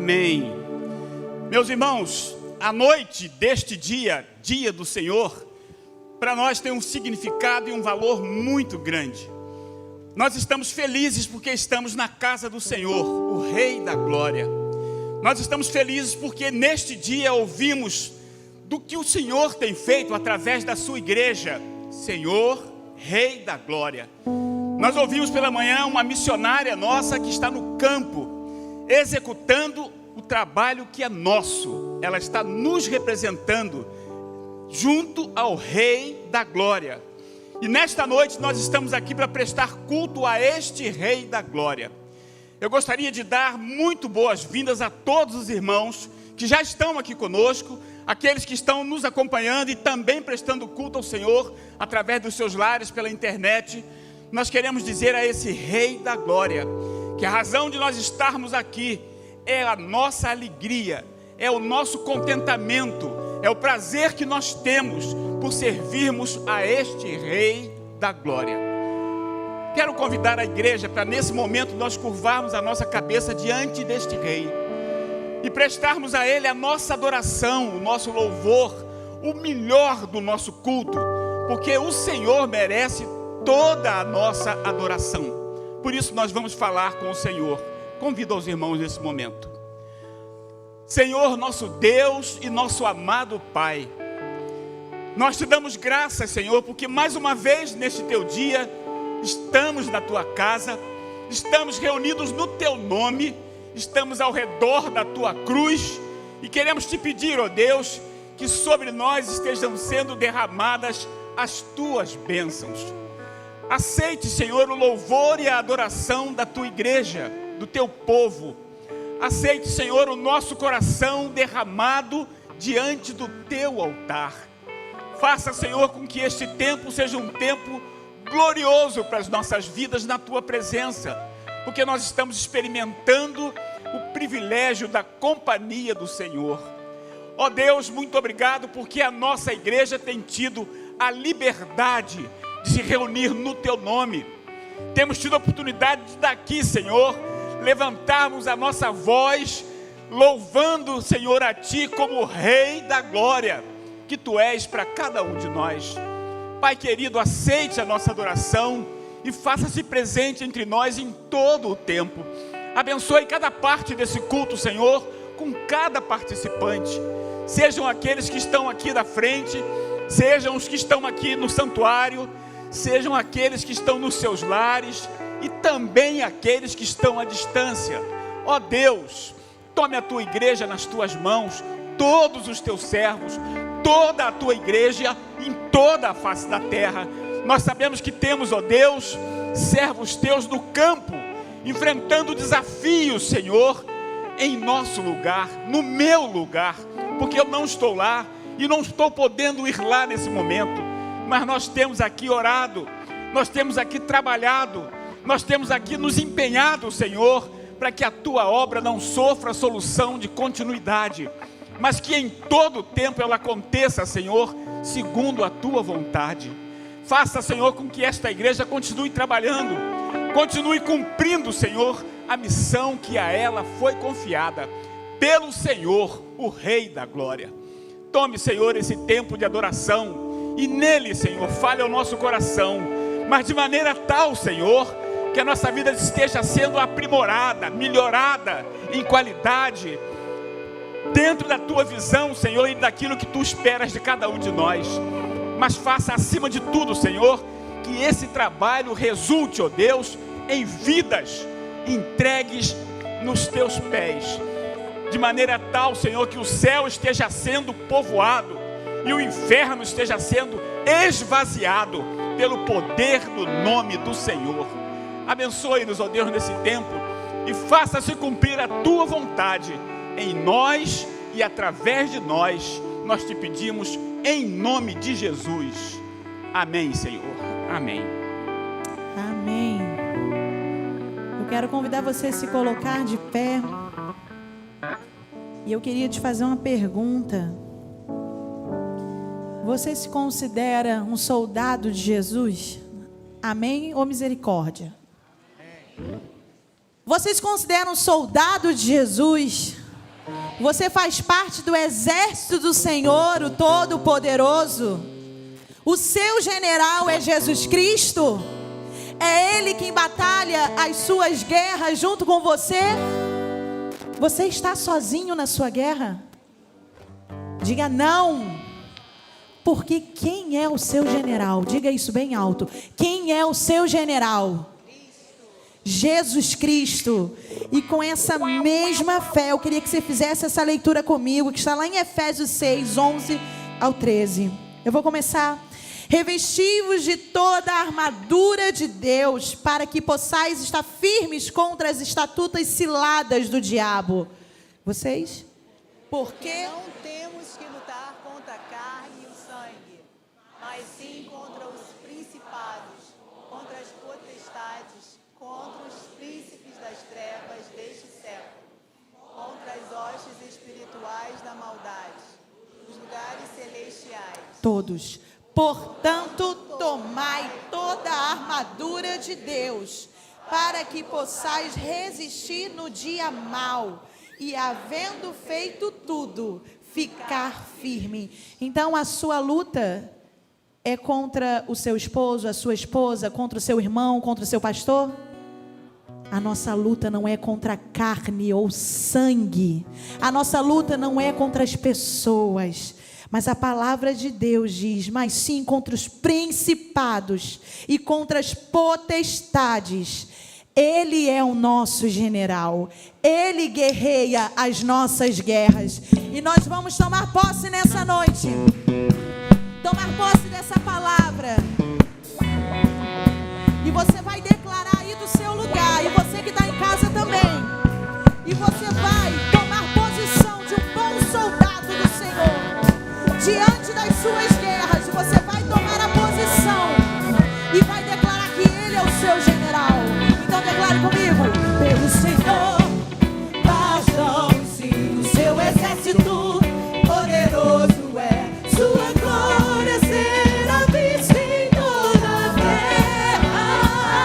Amém. Meus irmãos, a noite deste dia, dia do Senhor, para nós tem um significado e um valor muito grande. Nós estamos felizes porque estamos na casa do Senhor, o Rei da Glória. Nós estamos felizes porque neste dia ouvimos do que o Senhor tem feito através da sua igreja. Senhor, Rei da Glória. Nós ouvimos pela manhã uma missionária nossa que está no campo, executando o trabalho que é nosso. Ela está nos representando junto ao Rei da Glória. E nesta noite nós estamos aqui para prestar culto a este Rei da Glória. Eu gostaria de dar muito boas-vindas a todos os irmãos que já estão aqui conosco, aqueles que estão nos acompanhando e também prestando culto ao Senhor através dos seus lares pela internet. Nós queremos dizer a esse Rei da Glória que a razão de nós estarmos aqui é a nossa alegria, é o nosso contentamento, é o prazer que nós temos por servirmos a este Rei da Glória. Quero convidar a igreja para nesse momento nós curvarmos a nossa cabeça diante deste Rei e prestarmos a Ele a nossa adoração, o nosso louvor, o melhor do nosso culto, porque o Senhor merece toda a nossa adoração. Por isso nós vamos falar com o Senhor. Convido aos irmãos nesse momento. Senhor, nosso Deus e nosso amado Pai, nós te damos graças, Senhor, porque mais uma vez neste teu dia estamos na tua casa, estamos reunidos no teu nome, estamos ao redor da tua cruz e queremos te pedir, ó Deus, que sobre nós estejam sendo derramadas as tuas bênçãos. Aceite, Senhor, o louvor e a adoração da tua igreja, do teu povo. Aceite, Senhor, o nosso coração derramado diante do teu altar. Faça, Senhor, com que este tempo seja um tempo glorioso para as nossas vidas na tua presença, porque nós estamos experimentando o privilégio da companhia do Senhor. Ó Deus, muito obrigado, porque a nossa igreja tem tido a liberdade de se reunir no teu nome. Temos tido a oportunidade de daqui, Senhor, levantarmos a nossa voz, louvando, Senhor, a ti como Rei da Glória, que tu és para cada um de nós. Pai querido, aceite a nossa adoração e faça-se presente entre nós em todo o tempo. Abençoe cada parte desse culto, Senhor, com cada participante. Sejam aqueles que estão aqui da frente, sejam os que estão aqui no santuário, sejam aqueles que estão nos seus lares e também aqueles que estão à distância. Ó Deus, tome a tua igreja nas tuas mãos, todos os teus servos, toda a tua igreja em toda a face da terra. Nós sabemos que temos, ó Deus, servos teus no campo, enfrentando desafios, Senhor, em nosso lugar, no meu lugar, porque eu não estou lá e não estou podendo ir lá nesse momento, mas nós temos aqui orado, nós temos aqui trabalhado, nós temos aqui nos empenhado, Senhor, para que a tua obra não sofra solução de continuidade, mas que em todo tempo ela aconteça, Senhor, segundo a tua vontade. Faça, Senhor, com que esta igreja continue trabalhando, continue cumprindo, Senhor, a missão que a ela foi confiada pelo Senhor, o Rei da Glória. Tome, Senhor, esse tempo de adoração e nele, Senhor, fale ao nosso coração, mas de maneira tal, Senhor, que a nossa vida esteja sendo aprimorada, melhorada em qualidade, dentro da tua visão, Senhor, e daquilo que tu esperas de cada um de nós. Mas faça acima de tudo, Senhor, que esse trabalho resulte, ó Deus, em vidas entregues nos teus pés, de maneira tal, Senhor, que o céu esteja sendo povoado e o inferno esteja sendo esvaziado pelo poder do nome do Senhor. Abençoe-nos, ó Deus, nesse tempo e faça-se cumprir a tua vontade em nós e através de nós. Nós te pedimos em nome de Jesus. Amém, Senhor. Amém. Amém. Eu quero convidar você a se colocar de pé. E eu queria te fazer uma pergunta. Você se considera um soldado de Jesus? Amém ou misericórdia? Você se considera um soldado de Jesus? Você faz parte do exército do Senhor, o Todo-Poderoso. O seu general é Jesus Cristo. É Ele quem batalha as suas guerras junto com você. Você está sozinho na sua guerra? Diga não. Porque quem é o seu general? Diga isso bem alto. Quem é o seu general? Jesus Cristo. E com essa mesma fé, eu queria que você fizesse essa leitura comigo, que está lá em Efésios 6, 11 ao 13. Eu vou começar. Revesti-vos de toda a armadura de Deus, para que possais estar firmes contra as astutas ciladas do diabo. Vocês? Porque não temos que lutar contra a carne e o sangue, mas sim contra os principados, contra as potestades, contra os príncipes das trevas deste século, contra as hostes espirituais da maldade, nos lugares celestiais. todos. Portanto, tomai toda a armadura de Deus, para que possais resistir no dia mau, e havendo feito tudo, ficar firme. Então a sua luta é contra o seu esposo, a sua esposa, contra o seu irmão, contra o seu pastor? A nossa luta não é contra carne ou sangue. A nossa luta não é contra as pessoas. Mas a palavra de Deus diz, mas sim contra os principados e contra as potestades. Ele é o nosso general. Ele guerreia as nossas guerras. E nós vamos tomar posse nessa noite. Tomar posse dessa palavra. E você vai declarar aí do seu lugar. E você que está em casa também. E você vai tomar posição de um bom soldado do Senhor. Diante das suas guerras, você vai tomar a posição e vai declarar que Ele é o seu general. Então declare comigo. Pelo Senhor, bastam-se o seu exército, poderoso é sua glória, será vista em toda a terra.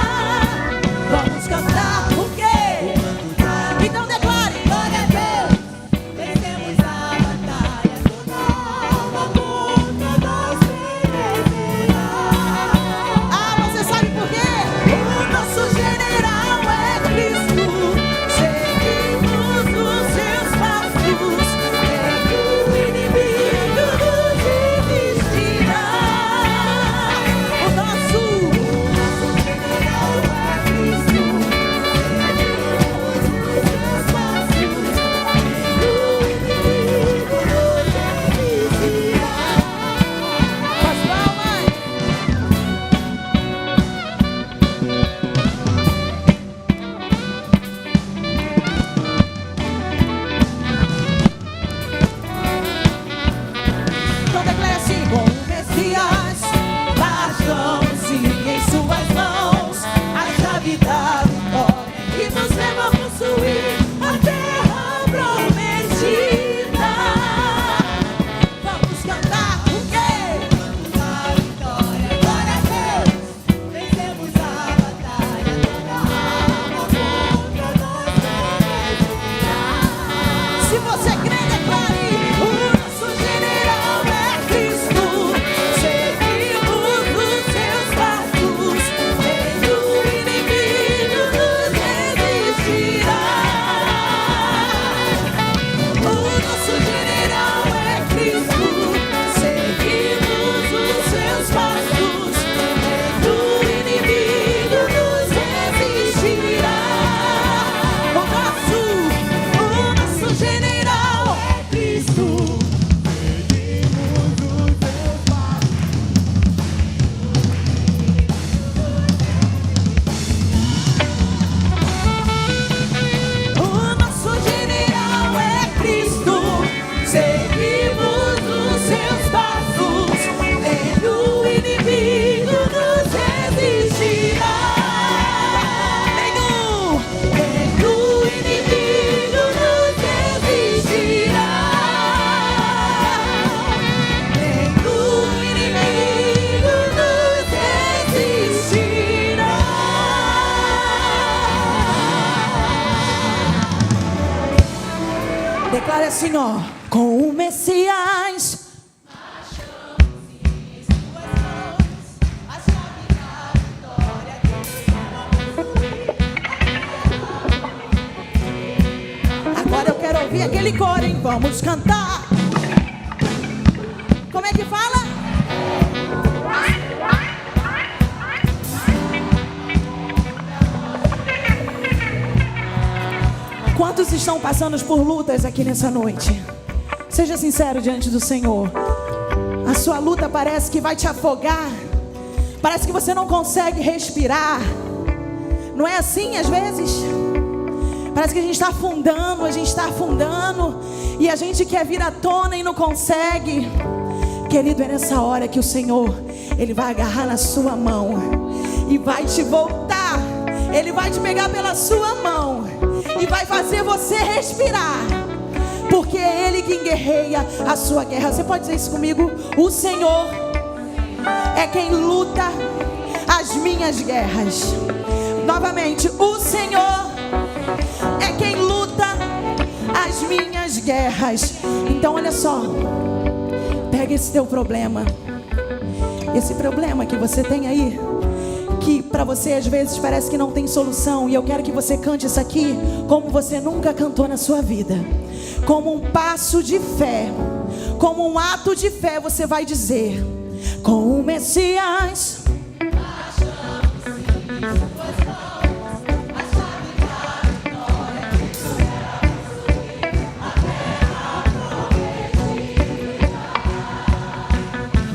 Olha assim, ó. Com o Messias. Agora eu quero ouvir aquele coro, hein? Vamos cantar. Como é que fala? Quantos estão passando por lutas aqui nessa noite? Seja sincero diante do Senhor. A sua luta parece que vai te afogar. Parece que você não consegue respirar. Não é assim às vezes? Parece que a gente está afundando, e a gente quer vir à tona e não consegue. Querido, é nessa hora que o Senhor, Ele vai agarrar na sua mão e vai te voltar. Ele vai te pegar pela sua mão e vai fazer você respirar, porque é Ele quem guerreia a sua guerra. Você pode dizer isso comigo? O Senhor é quem luta as minhas guerras. Novamente, o Senhor é quem luta as minhas guerras. Então olha só, pega esse teu problema, esse problema que você tem aí, que para você às vezes parece que não tem solução, e eu quero que você cante isso aqui como você nunca cantou na sua vida. Como um passo de fé, como um ato de fé, você vai dizer: com o Messias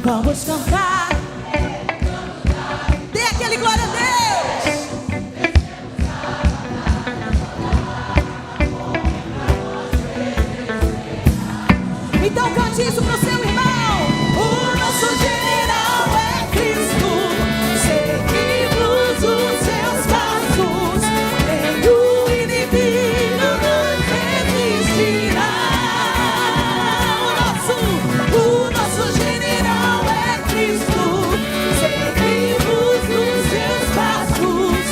vamos cantar. Dê aquele glória a Deus. Então cante isso pro seu irmão. O nosso general é Cristo. Seguimos os seus passos. Nenhum inimigo nos resistirá. O nosso general é Cristo. Seguimos os seus passos.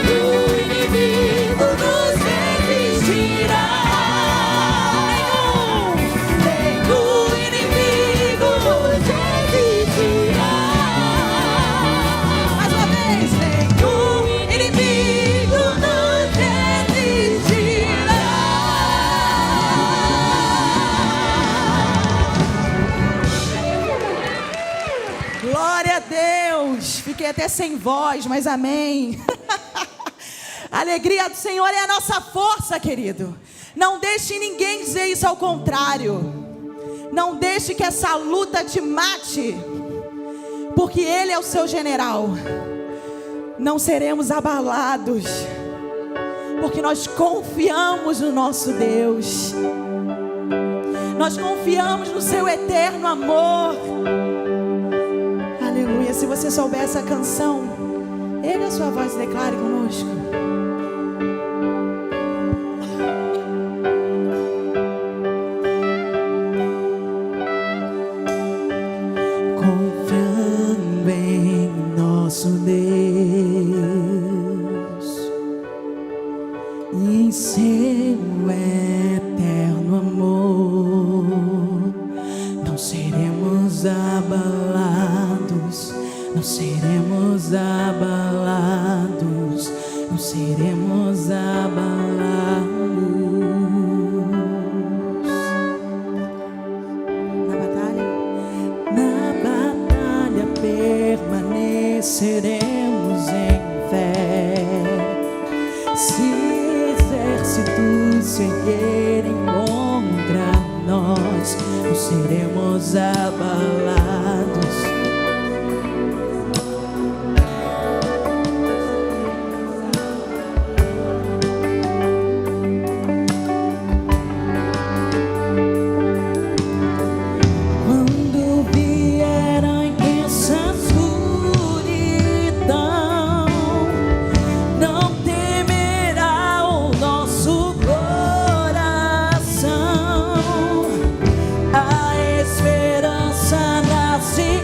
Nenhum inimigo nos resistirá. Nenhum inimigo nos resistirá. Mais uma vez, nenhum inimigo nos resistirá. Glória a Deus. Fiquei até sem voz, mas amém. A alegria do Senhor é a nossa força, querido. Não deixe ninguém dizer isso ao contrário. Não deixe que essa luta te mate, porque Ele é o seu general. Não seremos abalados, porque nós confiamos no nosso Deus. Nós confiamos no seu eterno amor. Aleluia. Se você souber essa canção, ergue a sua voz e declare conosco. Confiando em nosso Deus e em seu eterno amor, não seremos abalados, não seremos abalados, não seremos abalados. Na batalha permaneceremos em fé. Se exércitos se erguerem contra nós, não seremos abalados. Esperança nasce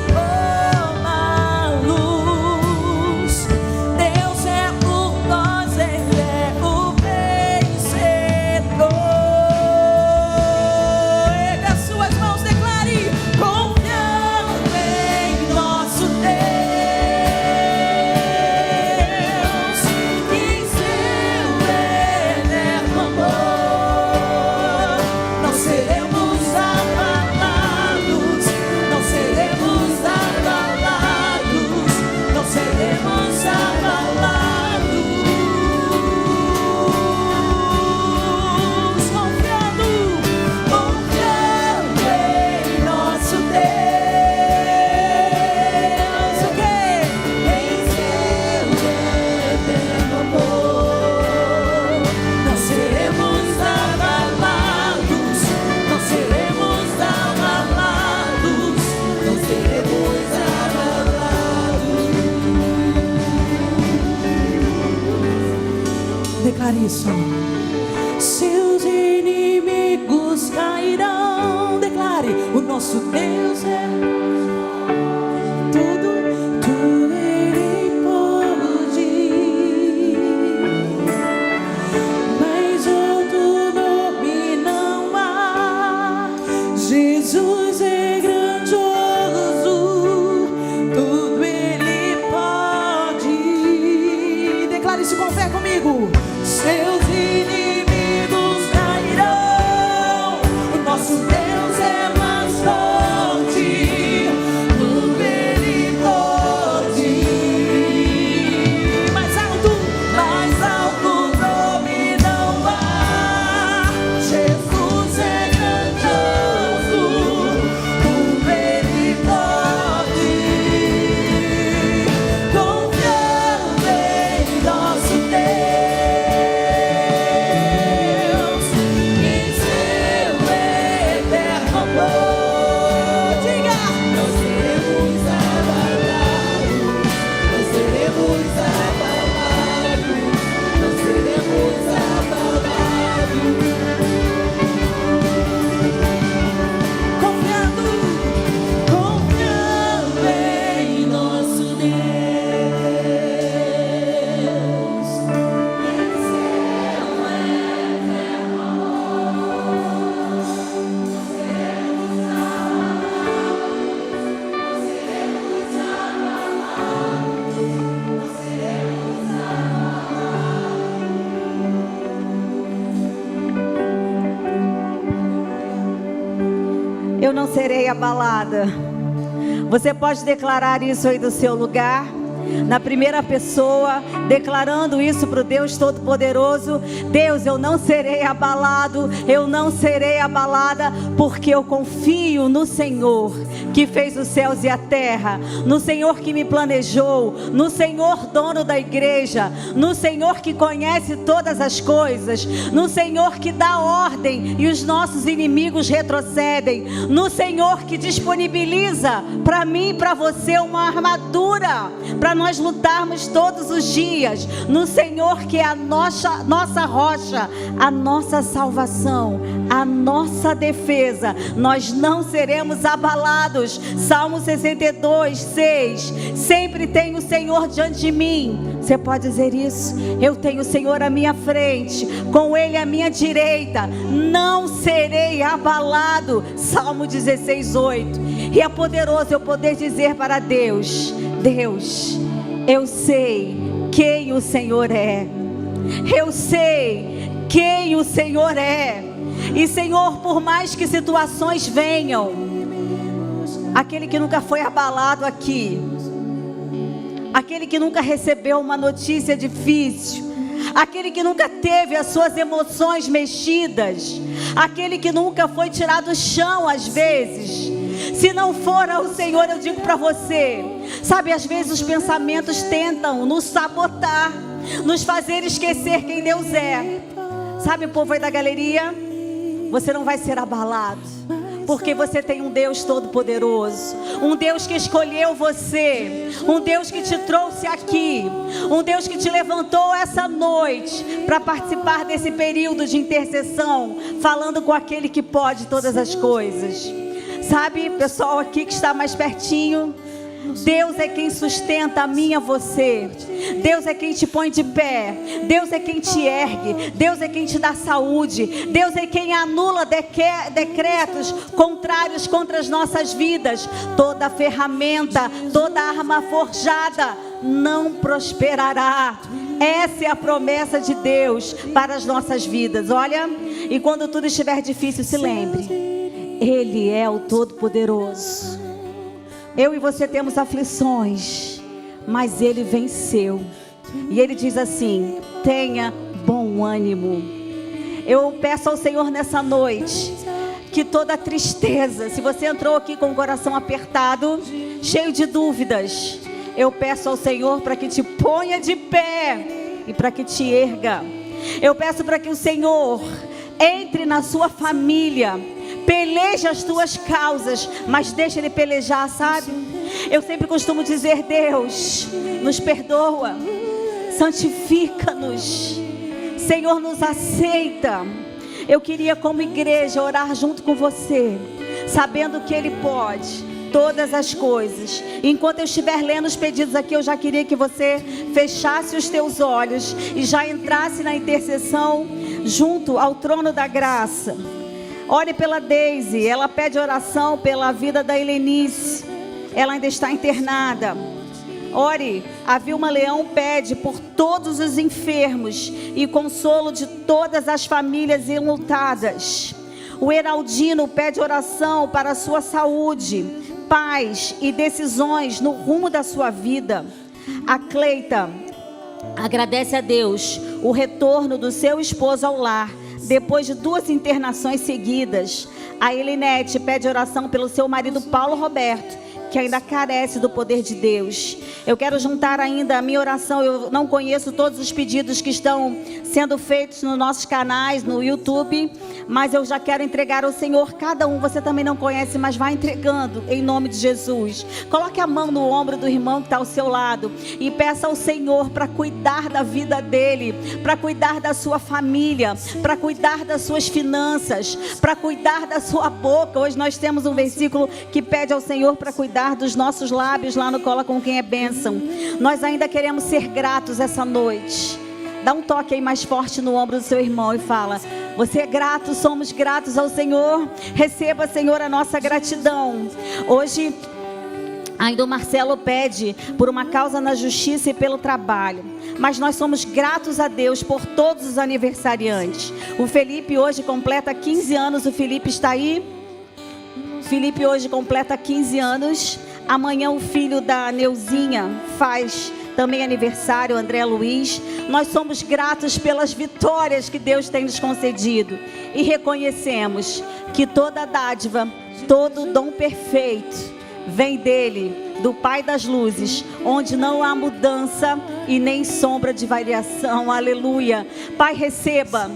Declare isso. Seus inimigos cairão. Declare: o nosso Deus é tudo Ele pode. Mas outro nome não há. Jesus é grandioso, tudo Ele pode. Declare isso com fé comigo. Seus inimigos cairão. O nosso Deus é mais forte, tudo Ele pode. Mais alto nome não há. Jesus é grandioso, tudo Ele pode. Confiando em nosso Deus, em seu eterno amor. Diga: não seremos abalados, não seremos abalados, não seremos abalados. Confiando em nosso Deus, em seu eterno Eu não serei abalada. Você pode declarar isso aí do seu lugar, na primeira pessoa, declarando isso para o Deus Todo-Poderoso. Deus, eu não serei abalado, eu não serei abalada, porque eu confio no Senhor, que fez os céus e a terra, no Senhor que me planejou, no Senhor dono da igreja, no Senhor que conhece todas as coisas, no Senhor que dá ordem e os nossos inimigos retrocedem, no Senhor que disponibiliza para mim e para você uma armadura para nós lutarmos todos os dias, no Senhor que é a nossa rocha, a nossa salvação, a nossa defesa. Nós não seremos abalados. Salmo 62, 6. Sempre tem o Senhor diante de mim. Você pode dizer isso? Eu tenho o Senhor à minha frente, com Ele à minha direita, não serei abalado. Salmo 16, 8. E é poderoso eu poder dizer para Deus: Deus, eu sei quem o Senhor é. Eu sei quem o Senhor é. E Senhor, por mais que situações venham, aquele que nunca foi abalado aqui, aquele que nunca recebeu uma notícia difícil, aquele que nunca teve as suas emoções mexidas, aquele que nunca foi tirado do chão às vezes, se não for ao Senhor, eu digo para você, sabe, às vezes os pensamentos tentam nos sabotar, nos fazer esquecer quem Deus é. Sabe, o povo aí da galeria, você não vai ser abalado, porque você tem um Deus todo-poderoso, um Deus que escolheu você, um Deus que te trouxe aqui, um Deus que te levantou essa noite para participar desse período de intercessão, falando com aquele que pode todas as coisas. Sabe, pessoal aqui que está mais pertinho, Deus é quem sustenta a mim e a você. Deus é quem te põe de pé. Deus é quem te ergue. Deus é quem te dá saúde. Deus é quem anula decretos contrários contra as nossas vidas. Toda ferramenta, toda arma forjada não prosperará. Essa é a promessa de Deus para as nossas vidas. Olha, e quando tudo estiver difícil, se lembre, Ele é o Todo-Poderoso. Eu e você temos aflições, mas Ele venceu. E Ele diz assim: tenha bom ânimo. Eu peço ao Senhor nessa noite que toda tristeza, se você entrou aqui com o coração apertado, cheio de dúvidas, eu peço ao Senhor para que te ponha de pé e para que te erga. Eu peço para que o Senhor entre na sua família, peleje as tuas causas, mas deixa Ele pelejar, sabe? Eu sempre costumo dizer: Deus, nos perdoa, santifica-nos, Senhor, nos aceita. Eu queria, como igreja, orar junto com você, sabendo que Ele pode todas as coisas. Enquanto eu estiver lendo os pedidos aqui, eu já queria que você fechasse os teus olhos e já entrasse na intercessão junto ao trono da graça. Ore pela Deise, ela pede oração pela vida da Helenice, ela ainda está internada. Ore, a Vilma Leão pede por todos os enfermos e consolo de todas as famílias enlutadas. O Heraldino pede oração para a sua saúde, paz e decisões no rumo da sua vida. A Cleita agradece a Deus o retorno do seu esposo ao lar, depois de 2 internações seguidas. A Elinete pede oração pelo seu marido Paulo Roberto, que ainda carece do poder de Deus. Eu quero juntar ainda a minha oração. Eu não conheço todos os pedidos que estão sendo feitos nos nossos canais, no YouTube, mas eu já quero entregar ao Senhor cada um. Você também não conhece, mas vai entregando em nome de Jesus. Coloque a mão no ombro do irmão que está ao seu lado e peça ao Senhor para cuidar da vida dele, para cuidar da sua família, para cuidar das suas finanças, para cuidar da sua boca. Hoje nós temos um versículo que pede ao Senhor para cuidar dos nossos lábios lá no Cola com Quem é Bênção. Nós ainda queremos ser gratos essa noite. Dá um toque aí mais forte no ombro do seu irmão e fala: você é grato, somos gratos ao Senhor. Receba, Senhor, a nossa gratidão. Hoje ainda o Marcelo pede por uma causa na justiça e pelo trabalho, mas nós somos gratos a Deus por todos os aniversariantes. O Felipe hoje completa 15 anos. O Felipe está aí? Felipe hoje completa 15 anos. Amanhã o filho da Neuzinha faz também aniversário, André Luiz. Nós somos gratos pelas vitórias que Deus tem nos concedido e reconhecemos que toda dádiva, todo dom perfeito vem dele, do Pai das luzes, onde não há mudança e nem sombra de variação. Aleluia. Pai, receba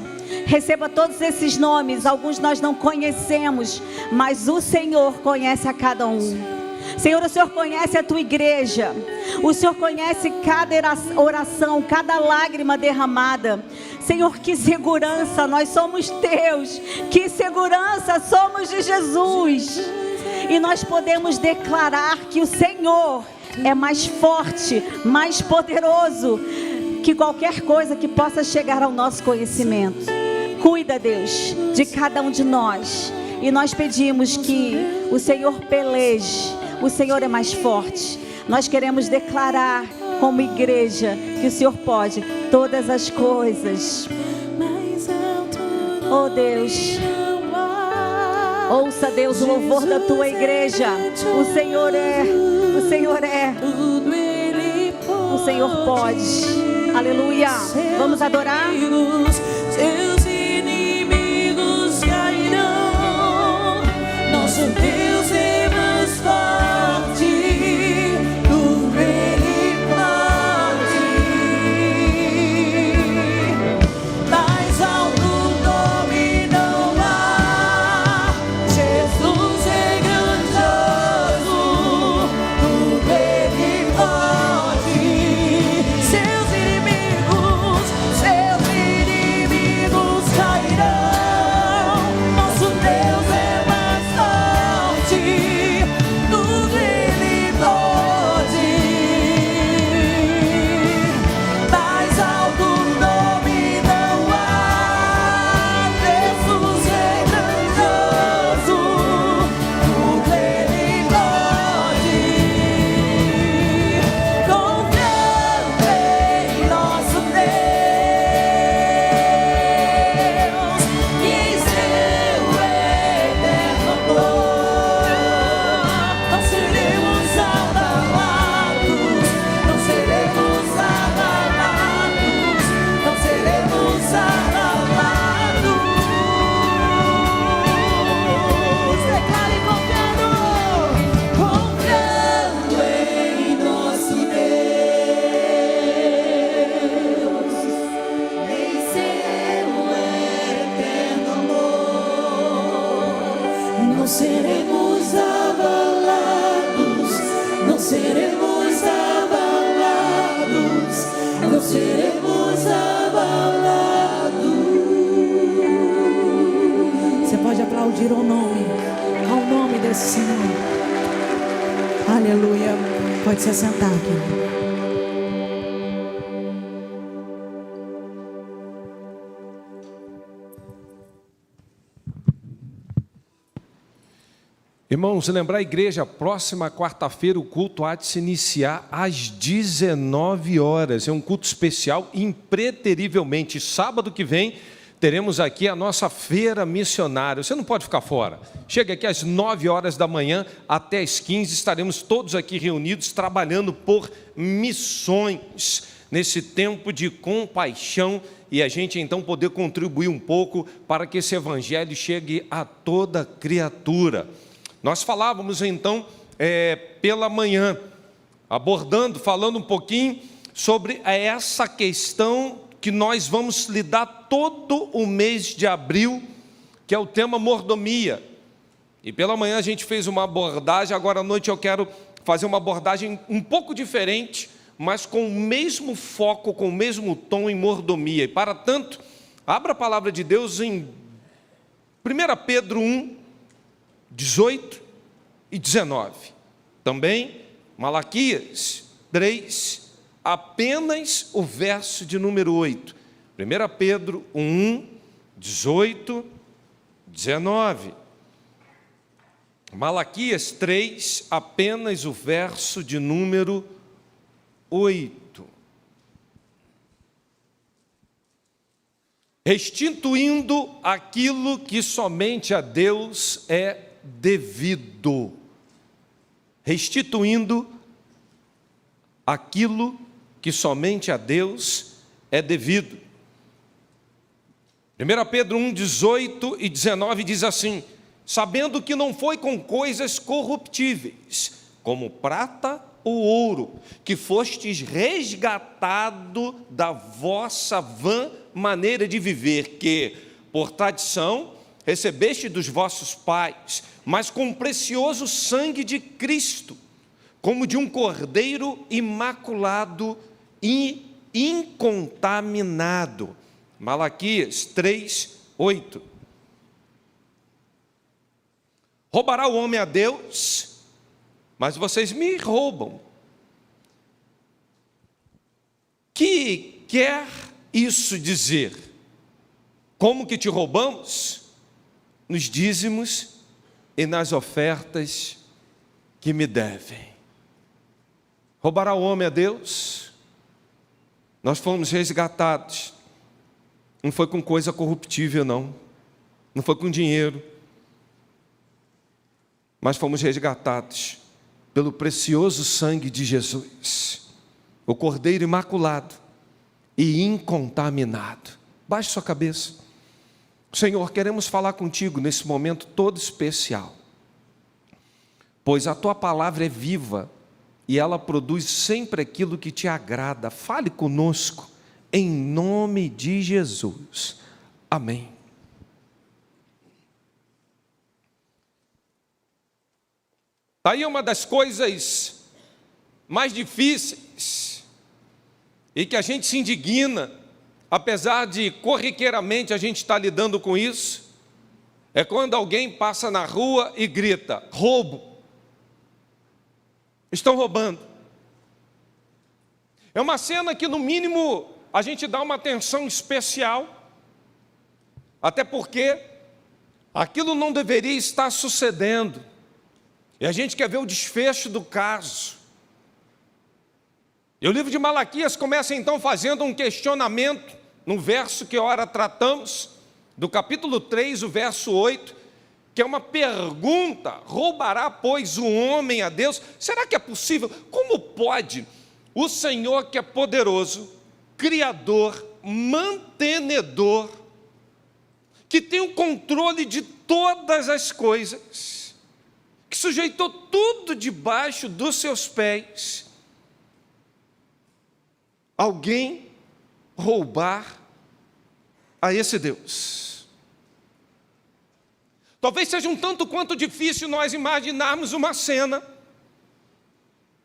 todos esses nomes. Alguns nós não conhecemos, mas o Senhor conhece a cada um. Senhor, o Senhor conhece a tua igreja. O Senhor conhece cada oração, cada lágrima derramada. Senhor, que segurança, nós somos teus. Que segurança, somos de Jesus. E nós podemos declarar que o Senhor é mais forte, mais poderoso que qualquer coisa que possa chegar ao nosso conhecimento. Cuida, Deus, de cada um de nós. E nós pedimos que o Senhor peleje. O Senhor é mais forte. Nós queremos declarar como igreja que o Senhor pode todas as coisas. Oh Deus, ouça, Deus, o louvor da tua igreja. O Senhor é, o Senhor pode. Aleluia. Vamos adorar. Seus inimigos cairão. Nosso Deus é mais forte. Tudo Ele pode. Mais alto nome não há. Jesus é grandioso. Tudo Ele pode. Seus inimigos cairão. Nosso Deus é mais forte. Tudo Ele pode. Mais alto nome não há. Jesus é grandioso. Tudo Ele pode. Confiando em nosso Deus e em seu eterno amor, não seremos abalados, não seremos abalados, não seremos abalados. Declare confiando em nosso Deus, em seu eterno amor, não seremos abalados, não seremos abalados, não seremos abalados. aplaudir ao nome desse Senhor. Aleluia. Pode se assentar, querido. Irmãos, lembrar a igreja, próxima quarta-feira o culto há de se iniciar às 19 horas. É um culto especial, impreterivelmente. Sábado que vem teremos aqui a nossa feira missionária. Você não pode ficar fora. Chega aqui às 9 horas da manhã até às 15. Estaremos todos aqui reunidos trabalhando por missões nesse tempo de compaixão e a gente então poder contribuir um pouco para que esse evangelho chegue a toda criatura. Nós falávamos então pela manhã, falando um pouquinho sobre essa questão que nós vamos lidar todo o mês de abril, que é o tema mordomia. E pela manhã a gente fez uma abordagem, agora à noite eu quero fazer uma abordagem um pouco diferente, mas com o mesmo foco, com o mesmo tom em mordomia. E para tanto, abra a palavra de Deus em 1 Pedro 1, 18 e 19. Também Malaquias 3, apenas o verso de número 8. 1 Pedro 1, 18, 19. Malaquias 3, apenas o verso de número 8. Restituindo aquilo que somente a Deus é devido. Restituindo aquilo que somente a Deus é devido. 1 Pedro 1, 18 e 19 diz assim: sabendo que não foi com coisas corruptíveis, como prata ou ouro, que fostes resgatado da vossa vã maneira de viver, que, por tradição, recebeste dos vossos pais, mas com o precioso sangue de Cristo, como de um cordeiro imaculado e incontaminado. Malaquias 3, 8. Roubará o homem a Deus, mas vocês me roubam. Que quer isso dizer? Como que te roubamos? Nos dízimos e nas ofertas que me devem. Roubará o homem a Deus? Nós fomos resgatados. Não foi com coisa corruptível, não. Não foi com dinheiro. Mas fomos resgatados pelo precioso sangue de Jesus, o Cordeiro imaculado e incontaminado. Baixe sua cabeça. Senhor, queremos falar contigo nesse momento todo especial, pois a tua palavra é viva e ela produz sempre aquilo que te agrada. Fale conosco, em nome de Jesus. Amém. Está aí uma das coisas mais difíceis e que a gente se indigna, apesar de corriqueiramente a gente estar lidando com isso, é quando alguém passa na rua e grita: roubo. Estão roubando. É uma cena que no mínimo a gente dá uma atenção especial, até porque aquilo não deveria estar sucedendo. E a gente quer ver o desfecho do caso. E o livro de Malaquias começa então fazendo um questionamento, no verso que ora tratamos, do capítulo 3, o verso 8, que é uma pergunta: roubará, pois, o homem a Deus? Será que é possível? Como pode o Senhor, que é poderoso, Criador, mantenedor, que tem o controle de todas as coisas, que sujeitou tudo debaixo dos seus pés, alguém roubar a esse Deus? Talvez seja um tanto quanto difícil nós imaginarmos uma cena.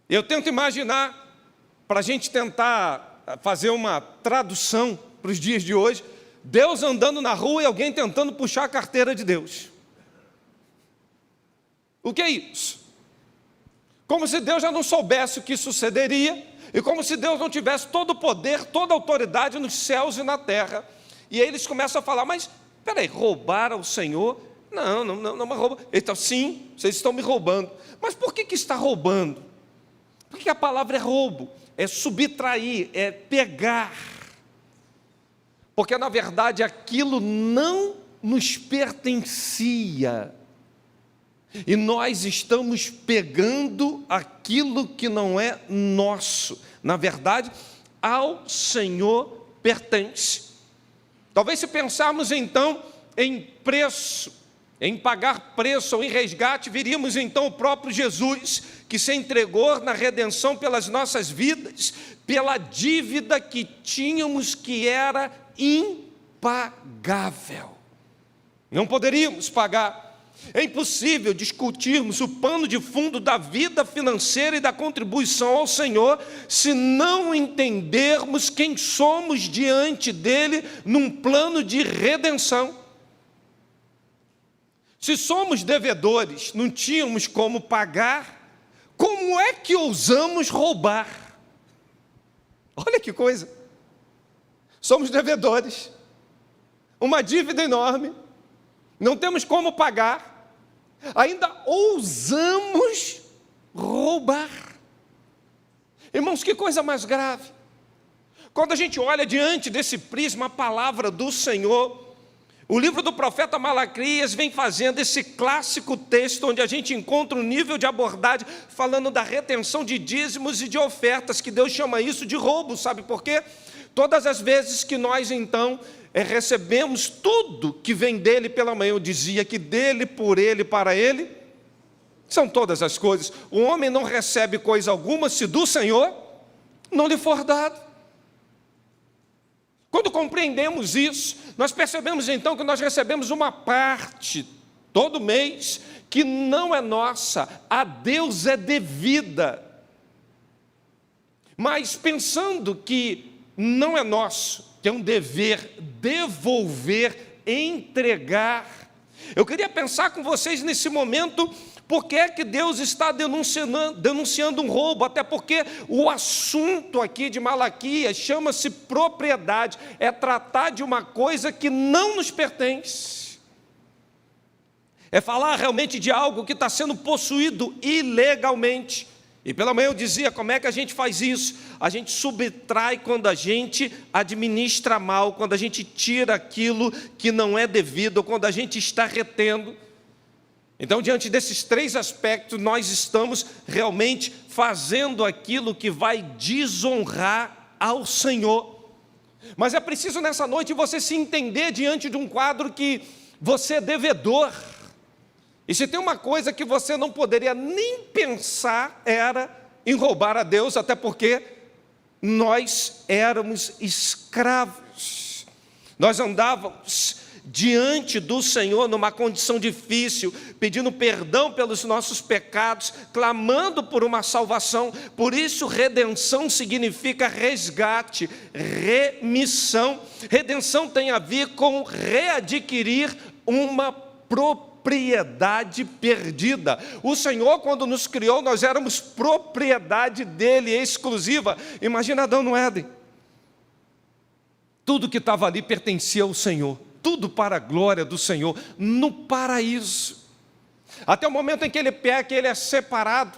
Eu tento imaginar, para a gente tentar fazer uma tradução para os dias de hoje, Deus andando na rua e alguém tentando puxar a carteira de Deus. O que é isso? Como se Deus já não soubesse o que sucederia, e como se Deus não tivesse todo o poder, toda a autoridade nos céus e na terra. E aí eles começam a falar, mas, peraí, roubar ao Senhor? Não me rouba. Então, sim, vocês estão me roubando. Mas por que está roubando? Porque a palavra é roubo, é subtrair, é pegar. Porque, na verdade, aquilo não nos pertencia. E nós estamos pegando aquilo que não é nosso. Na verdade, ao Senhor pertence. Talvez se pensarmos então em preço, em pagar preço ou em resgate, veríamos então o próprio Jesus, que se entregou na redenção pelas nossas vidas, pela dívida que tínhamos, que era impagável. Não poderíamos pagar. É impossível discutirmos o pano de fundo da vida financeira e da contribuição ao Senhor se não entendermos quem somos diante dEle num plano de redenção. Se somos devedores, não tínhamos como pagar, como é que ousamos roubar? Olha que coisa! Somos devedores, uma dívida enorme, não temos como pagar, ainda ousamos roubar. Irmãos, que coisa mais grave. Quando a gente olha diante desse prisma a palavra do Senhor, o livro do profeta Malaquias vem fazendo esse clássico texto onde a gente encontra um nível de abordagem falando da retenção de dízimos e de ofertas, que Deus chama isso de roubo. Sabe por quê? Todas as vezes que nós então recebemos tudo que vem dele pela manhã, eu dizia que dele, por ele, para ele, são todas as coisas. O homem não recebe coisa alguma se do Senhor não lhe for dado. Quando compreendemos isso, nós percebemos então que nós recebemos uma parte, todo mês, que não é nossa, a Deus é devida. Mas pensando que não é nosso, que é um dever devolver, entregar. Eu queria pensar com vocês nesse momento, por que é que Deus está denunciando um roubo? Até porque o assunto aqui de Malaquias chama-se propriedade, é tratar de uma coisa que não nos pertence. É falar realmente de algo que está sendo possuído ilegalmente. E pela manhã eu dizia, como é que a gente faz isso? A gente subtrai quando a gente administra mal, quando a gente tira aquilo que não é devido, ou quando a gente está retendo. Então, diante desses três aspectos, nós estamos realmente fazendo aquilo que vai desonrar ao Senhor. Mas é preciso nessa noite você se entender diante de um quadro que você é devedor. E se tem uma coisa que você não poderia nem pensar, era em roubar a Deus, até porque nós éramos escravos. Nós andávamos diante do Senhor numa condição difícil, pedindo perdão pelos nossos pecados, clamando por uma salvação. Por isso, redenção significa resgate, remissão. Redenção tem a ver com readquirir uma propriedade perdida. O Senhor, quando nos criou, nós éramos propriedade dele, exclusiva. Imagina Adão no Éden. Tudo que estava ali pertencia ao Senhor, tudo para a glória do Senhor, no paraíso. Até o momento em que ele peca, ele é separado,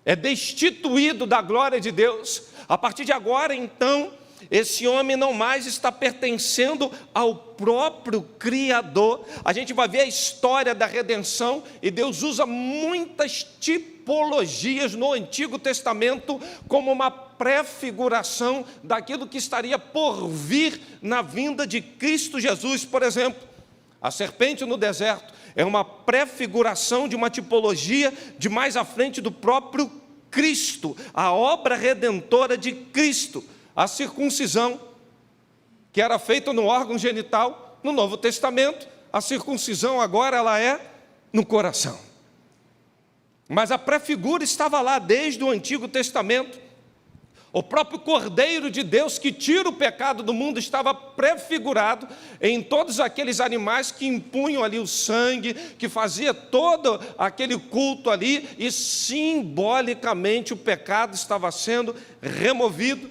é destituído da glória de Deus. A partir de agora, então, esse homem não mais está pertencendo ao próprio Criador. A gente vai ver a história da redenção, e Deus usa muitas tipologias no Antigo Testamento como uma prefiguração daquilo que estaria por vir na vinda de Cristo Jesus. Por exemplo, a serpente no deserto é uma prefiguração de uma tipologia de mais à frente do próprio Cristo, a obra redentora de Cristo. A circuncisão, que era feita no órgão genital, no Novo Testamento, a circuncisão agora ela é no coração. Mas a prefigura estava lá desde o Antigo Testamento. O próprio Cordeiro de Deus que tira o pecado do mundo estava prefigurado em todos aqueles animais que impunham ali o sangue, que fazia todo aquele culto ali, e simbolicamente o pecado estava sendo removido.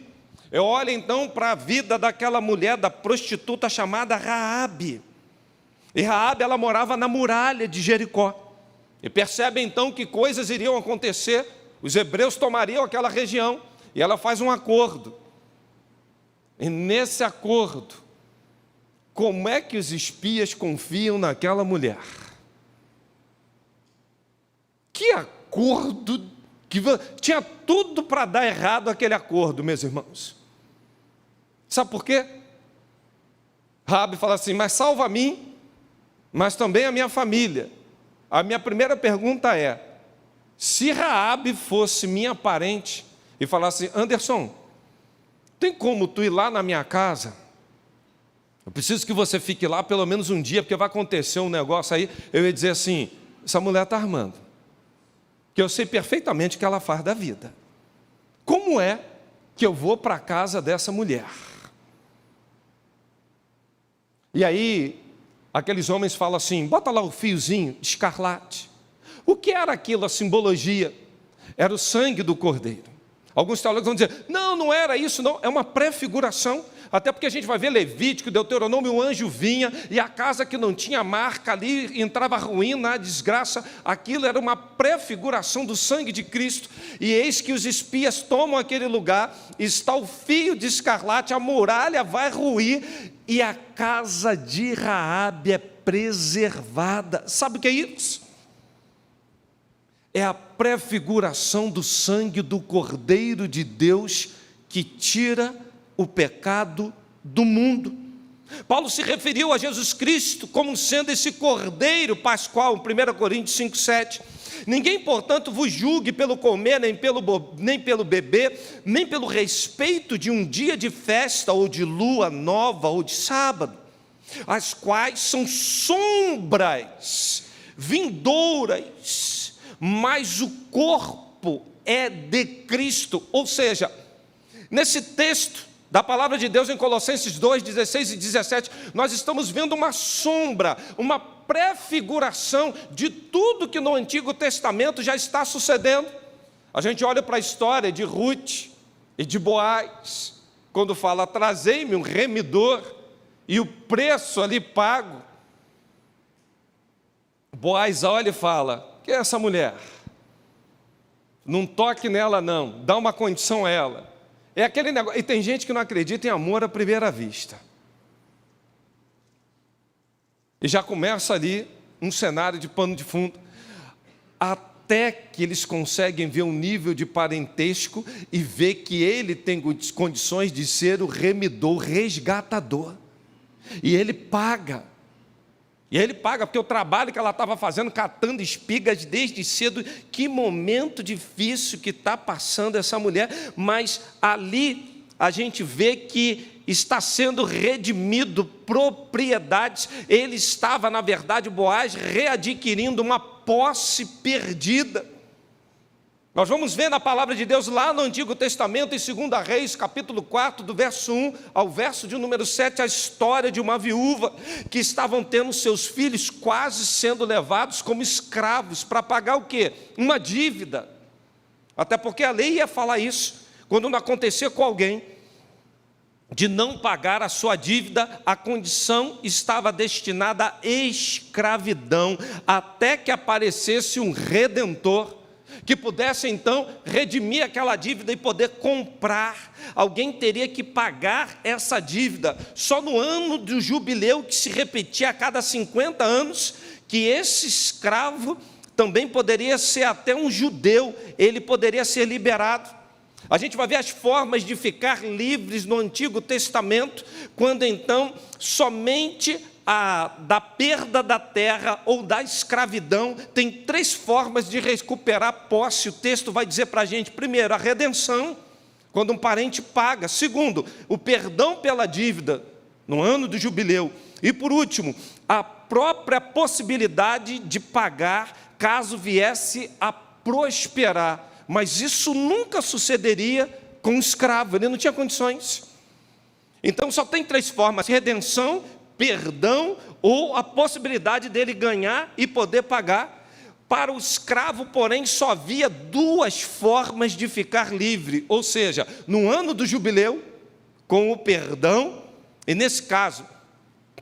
Eu olho então para a vida daquela mulher, da prostituta chamada Raabe. E Raabe, ela morava na muralha de Jericó. E percebe então que coisas iriam acontecer, os hebreus tomariam aquela região, e ela faz um acordo. E nesse acordo, como é que os espias confiam naquela mulher? Que acordo, que tinha tudo para dar errado aquele acordo, meus irmãos. Sabe por quê? Raabe fala assim, mas salva a mim, mas também a minha família. A minha primeira pergunta é, se Raabe fosse minha parente, e falasse, Anderson, tem como tu ir lá na minha casa? Eu preciso que você fique lá pelo menos um dia, porque vai acontecer um negócio aí. Eu ia dizer assim, essa mulher está armando, que eu sei perfeitamente o que ela faz da vida. Como é que eu vou para a casa dessa mulher? E aí, aqueles homens falam assim, bota lá o fiozinho escarlate. O que era aquilo, a simbologia? Era o sangue do Cordeiro. Alguns teólogos vão dizer, não, não era isso, não, é uma prefiguração, até porque a gente vai ver Levítico, Deuteronômio, o anjo vinha, e a casa que não tinha marca ali, entrava a ruína, a desgraça, aquilo era uma prefiguração do sangue de Cristo, e eis que os espias tomam aquele lugar, está o fio de escarlate, a muralha vai ruir, e a casa de Raabe é preservada. Sabe o que é isso? É a prefiguração do sangue do Cordeiro de Deus que tira o pecado do mundo. Paulo se referiu a Jesus Cristo como sendo esse Cordeiro Pascual, 1 Coríntios 5,7. Ninguém, portanto, vos julgue pelo comer, nem pelo beber, nem pelo respeito de um dia de festa, ou de lua nova, ou de sábado, as quais são sombras vindouras, mas o corpo é de Cristo. Ou seja, nesse texto da palavra de Deus em Colossenses 2, 16 e 17, nós estamos vendo uma sombra, uma prefiguração de tudo que no Antigo Testamento já está sucedendo. A gente olha para a história de Ruth e de Boaz, quando fala, trazei-me um remidor, e o preço ali pago. Boaz olha e fala, que é essa mulher? Não toque nela não, dá uma condição a ela. É aquele negócio, e tem gente que não acredita em amor à primeira vista. E já começa ali um cenário de pano de fundo, até que eles conseguem ver um nível de parentesco e ver que ele tem condições de ser o remidor, resgatador. E ele paga. E aí ele paga, porque o trabalho que ela estava fazendo, catando espigas desde cedo, que momento difícil que está passando essa mulher, mas ali a gente vê que está sendo redimido propriedades. Ele estava, na verdade, Boaz, readquirindo uma posse perdida. Nós vamos ver na palavra de Deus lá no Antigo Testamento, em 2 Reis, capítulo 4, do verso 1 ao verso de número 7, a história de uma viúva que estavam tendo seus filhos quase sendo levados como escravos para pagar o quê? Uma dívida. Até porque a lei ia falar isso, quando não acontecer com alguém de não pagar a sua dívida, a condição estava destinada à escravidão, até que aparecesse um redentor, que pudesse então redimir aquela dívida e poder comprar. Alguém teria que pagar essa dívida. Só no ano do jubileu, que se repetia a cada 50 anos, que esse escravo também poderia ser até um judeu, ele poderia ser liberado. A gente vai ver as formas de ficar livres no Antigo Testamento, quando então somente da perda da terra ou da escravidão, tem 3 formas de recuperar posse. O texto vai dizer para a gente, primeiro, a redenção, quando um parente paga. Segundo, o perdão pela dívida, no ano do jubileu. E por último, a própria possibilidade de pagar, caso viesse a prosperar. Mas isso nunca sucederia com um escravo, ele não tinha condições. Então só tem 3 formas: redenção, perdão ou a possibilidade dele ganhar e poder pagar. Para o escravo, porém, só havia 2 formas de ficar livre, ou seja, no ano do jubileu, com o perdão, e nesse caso,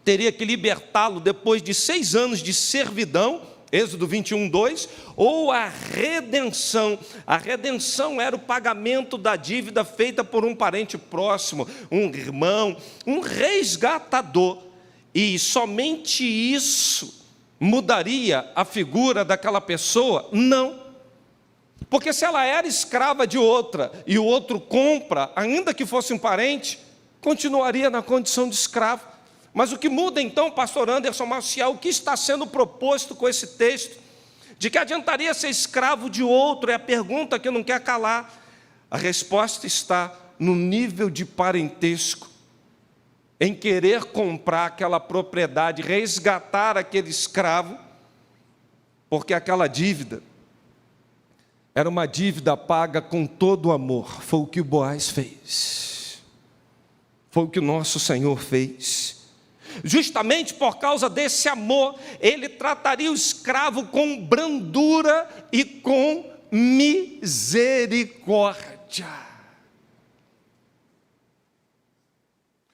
teria que libertá-lo depois de 6 anos de servidão, Êxodo 21:2, ou a redenção. A redenção era o pagamento da dívida feita por um parente próximo, um irmão, um resgatador. E somente isso mudaria a figura daquela pessoa? Não. Porque se ela era escrava de outra e o outro compra, ainda que fosse um parente, continuaria na condição de escravo. Mas o que muda então, pastor Anderson Maciel, o que está sendo proposto com esse texto? De que adiantaria ser escravo de outro? É a pergunta que não quer calar. A resposta está no nível de parentesco, em querer comprar aquela propriedade, resgatar aquele escravo, porque aquela dívida era uma dívida paga com todo o amor. Foi o que o Boaz fez, foi o que o nosso Senhor fez. Justamente por causa desse amor, ele trataria o escravo com brandura e com misericórdia.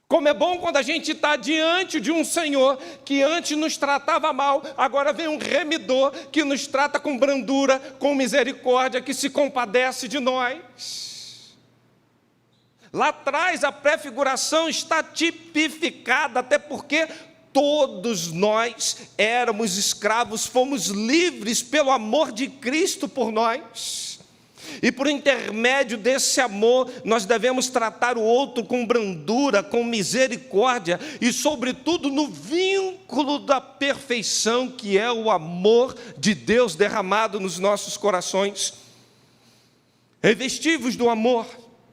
Como é bom quando a gente está diante de um Senhor que antes nos tratava mal, agora vem um remidor que nos trata com brandura, com misericórdia, que se compadece de nós. Lá atrás a prefiguração está tipificada, até porque todos nós éramos escravos, fomos livres pelo amor de Cristo por nós. E por intermédio desse amor, nós devemos tratar o outro com brandura, com misericórdia e, sobretudo, no vínculo da perfeição, que é o amor de Deus derramado nos nossos corações. Revestivos do amor,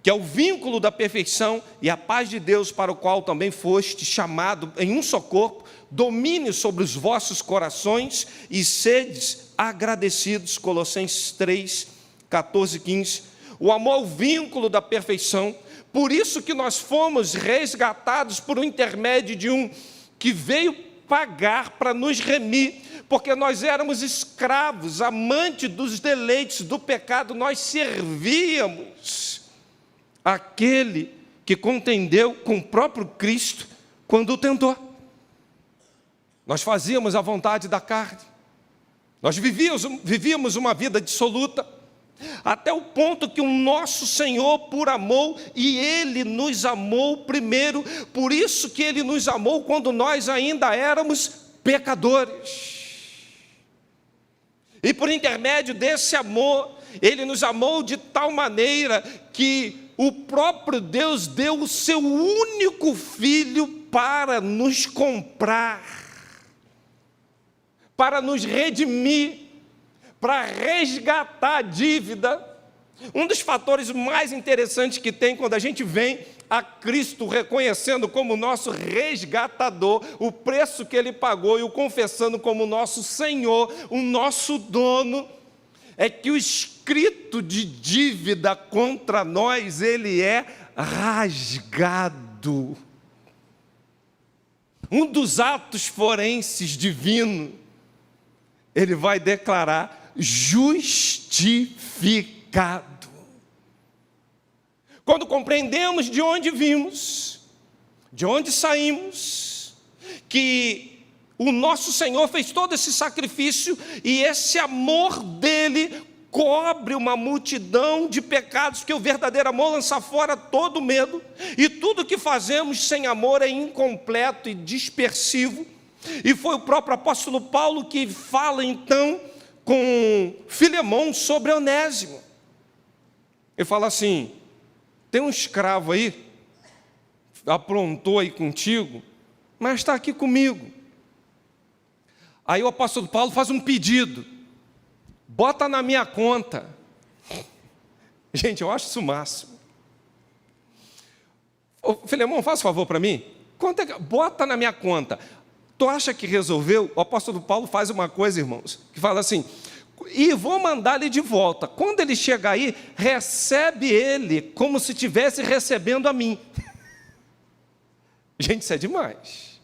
que é o vínculo da perfeição, e a paz de Deus, para o qual também foste chamado em um só corpo, domine sobre os vossos corações e sedes agradecidos. Colossenses 3, 14, 15. O amor é o vínculo da perfeição. Por isso que nós fomos resgatados por um intermédio de um que veio pagar para nos remir, porque nós éramos escravos, amantes dos deleites do pecado. Nós servíamos aquele que contendeu com o próprio Cristo quando o tentou. Nós fazíamos a vontade da carne, nós vivíamos uma vida dissoluta, até o ponto que o nosso Senhor por amor, e Ele nos amou primeiro. Por isso que Ele nos amou quando nós ainda éramos pecadores. E por intermédio desse amor, Ele nos amou de tal maneira que o próprio Deus deu o seu único Filho para nos comprar, para nos redimir, para resgatar a dívida. Um dos fatores mais interessantes que tem quando a gente vem a Cristo reconhecendo como nosso resgatador, o preço que Ele pagou, e o confessando como nosso Senhor, o nosso dono, é que o escrito de dívida contra nós, ele é rasgado. Um dos atos forenses divinos, ele vai declarar justificado. Quando compreendemos de onde vimos, de onde saímos, que o nosso Senhor fez todo esse sacrifício e esse amor dele cobre uma multidão de pecados, que o verdadeiro amor lança fora todo medo, e tudo que fazemos sem amor é incompleto e dispersivo. E foi o próprio apóstolo Paulo que fala então com Filemão sobre Onésimo. Ele fala assim: tem um escravo aí, aprontou aí contigo, mas está aqui comigo. Aí o apóstolo Paulo faz um pedido: bota na minha conta. Gente, eu acho isso o máximo. Ô, Filemão, faz um favor para mim, bota na minha conta. Tu acha que resolveu? O apóstolo Paulo faz uma coisa, irmãos, que fala assim: e vou mandar ele de volta. Quando ele chegar aí, recebe ele como se estivesse recebendo a mim. Gente, isso é demais.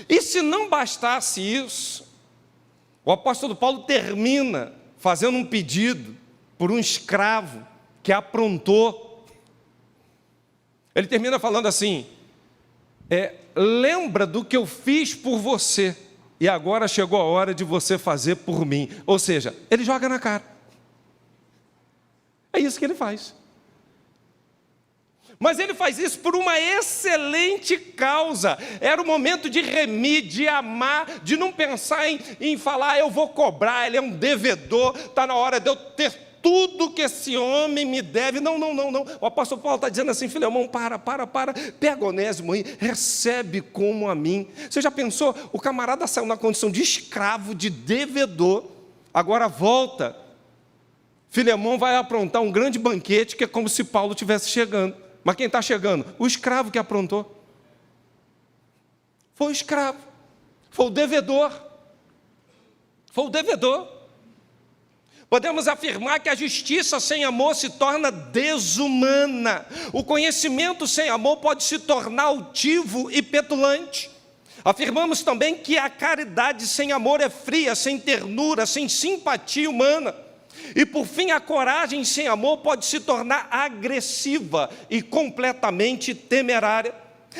E se não bastasse isso, o apóstolo Paulo termina fazendo um pedido por um escravo que aprontou. Ele termina falando assim: lembra do que eu fiz por você, e agora chegou a hora de você fazer por mim. Ou seja, ele joga na cara. É isso que ele faz. Mas ele faz isso por uma excelente causa. Era o momento de remir, de amar, de não pensar em falar, eu vou cobrar, ele é um devedor, está na hora de eu ter tudo que esse homem me deve. Não. O apóstolo Paulo está dizendo assim: Filemão, para, pega Onésimo aí, recebe como a mim. Você já pensou? O camarada saiu na condição de escravo, de devedor, agora volta. Filemão vai aprontar um grande banquete, que é como se Paulo estivesse chegando. Mas quem está chegando? O escravo que aprontou. Foi o escravo, foi o devedor. Podemos afirmar que a justiça sem amor se torna desumana. O conhecimento sem amor pode se tornar altivo e petulante. Afirmamos também que a caridade sem amor é fria, sem ternura, sem simpatia humana. E por fim, a coragem sem amor pode se tornar agressiva e completamente temerária.